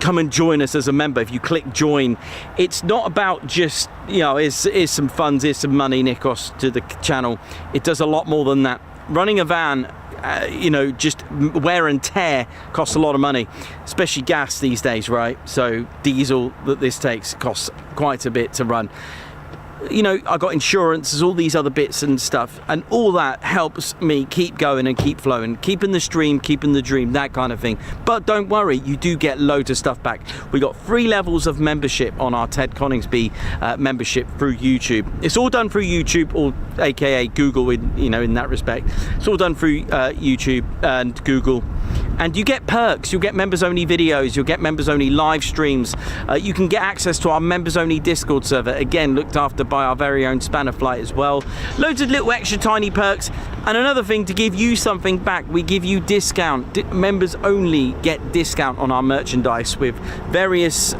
come and join us as a member. If you click join, it's not about just, you know, here's some funds, here's some money, Nikos, to the channel. It does a lot more than that. Running a van, you know, just wear and tear costs a lot of money, especially gas these days, right? So diesel that this takes costs quite a bit to run. You know, I got insurance, there's all these other bits and stuff, and all that helps me keep going and keep flowing, keeping the stream, keeping the dream, that kind of thing. But don't worry, you do get loads of stuff back. We got 3 levels of membership on our Ted Coningsby membership through YouTube. It's all done through YouTube, or aka Google, in that respect. It's all done through YouTube and Google. And you get perks, you'll get members only videos, you'll get members only live streams, you can get access to our members only Discord server, again looked after by our very own Spanner Flight as well. Loads of little extra tiny perks. And another thing, to give you something back, we give you discount. Members only get discount on our merchandise with various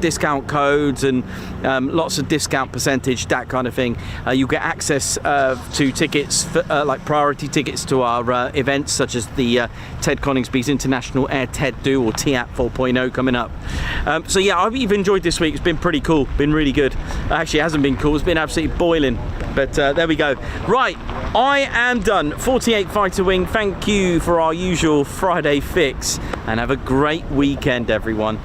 discount codes and lots of discount percentage, that kind of thing. You get access to tickets, like priority tickets to our events, such as the Ted Coningsby's International Air TED Do, or TAP 4.0 coming up. So yeah, I've enjoyed this week. It's been pretty cool, been really good. Actually, it hasn't been cool, it's been absolutely boiling, but there we go. Right, I am done. 48 Fighter Wing, thank you for our usual Friday fix, and have a great weekend, everyone.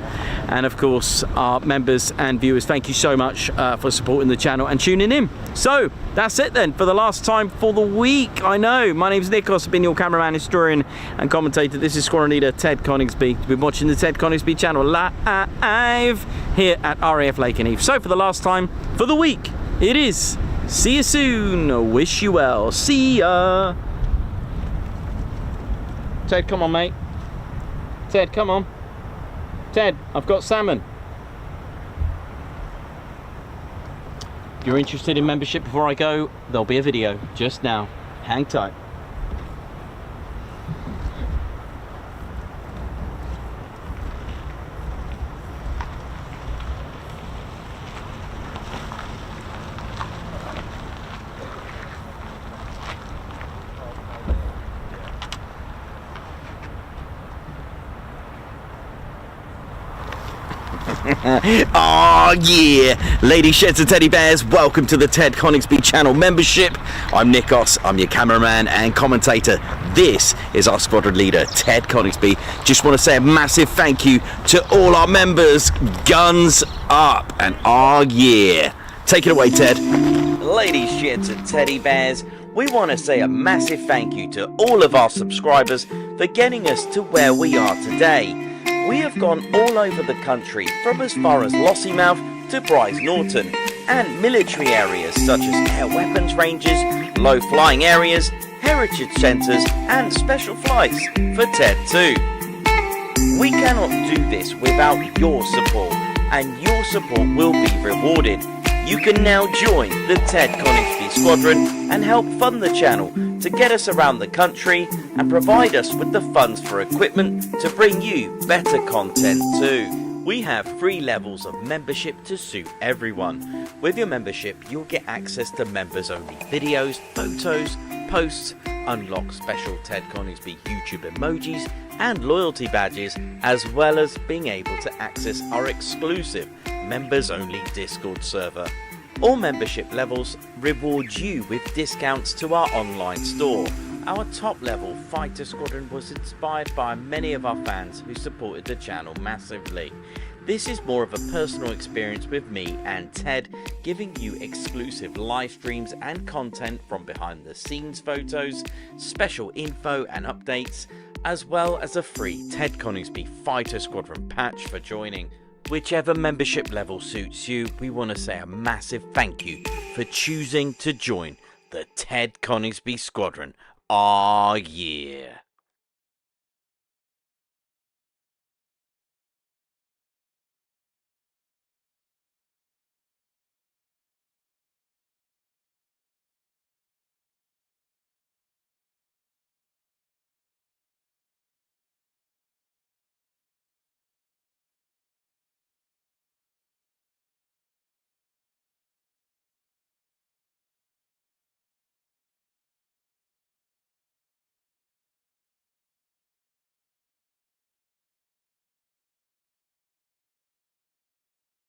And of course, our members and viewers, thank you so much for supporting the channel and tuning in. So that's it then, for the last time for the week. I know, my name's Nikos, I've been your cameraman, historian and commentator. This is Squadron Leader Ted Coningsby. You've been watching the Ted Coningsby channel live here at RAF Lakenheath. So for the last time for the week, it is see you soon, wish you well, see ya. Ted, come on mate. Ted, come on. Ted, I've got salmon. If you're interested in membership before I go, there'll be a video just now. Hang tight. Oh yeah, ladies, sheds and teddy bears, welcome to the Ted Coningsby channel membership. I'm Nikos, I'm your cameraman and commentator. This is our squadron leader, Ted Coningsby. Just want to say a massive thank you to all our members. Guns up, and oh yeah. Take it away, Ted. Ladies, sheds and teddy bears, we want to say a massive thank you to all of our subscribers for getting us to where we are today. We have gone all over the country, from as far as Lossiemouth to Bryce Norton, and military areas such as air weapons ranges, low flying areas, heritage centres and special flights for TED 2. We cannot do this without your support, and your support will be rewarded. You can now join the Ted Coningsby Squadron and help fund the channel to get us around the country and provide us with the funds for equipment to bring you better content too. We have 3 levels of membership to suit everyone. With your membership, you'll get access to members only videos, photos, posts, unlock special Ted Coningsby YouTube emojis and loyalty badges, as well as being able to access our exclusive members only Discord server. All membership levels reward you with discounts to our online store. Our top level Fighter Squadron was inspired by many of our fans who supported the channel massively. This is more of a personal experience with me and Ted, giving you exclusive live streams and content from behind the scenes photos, special info and updates, as well as a free Ted Coningsby Fighter Squadron patch for joining. Whichever membership level suits you, we want to say a massive thank you for choosing to join the Ted Coningsby Squadron. Ah, yeah.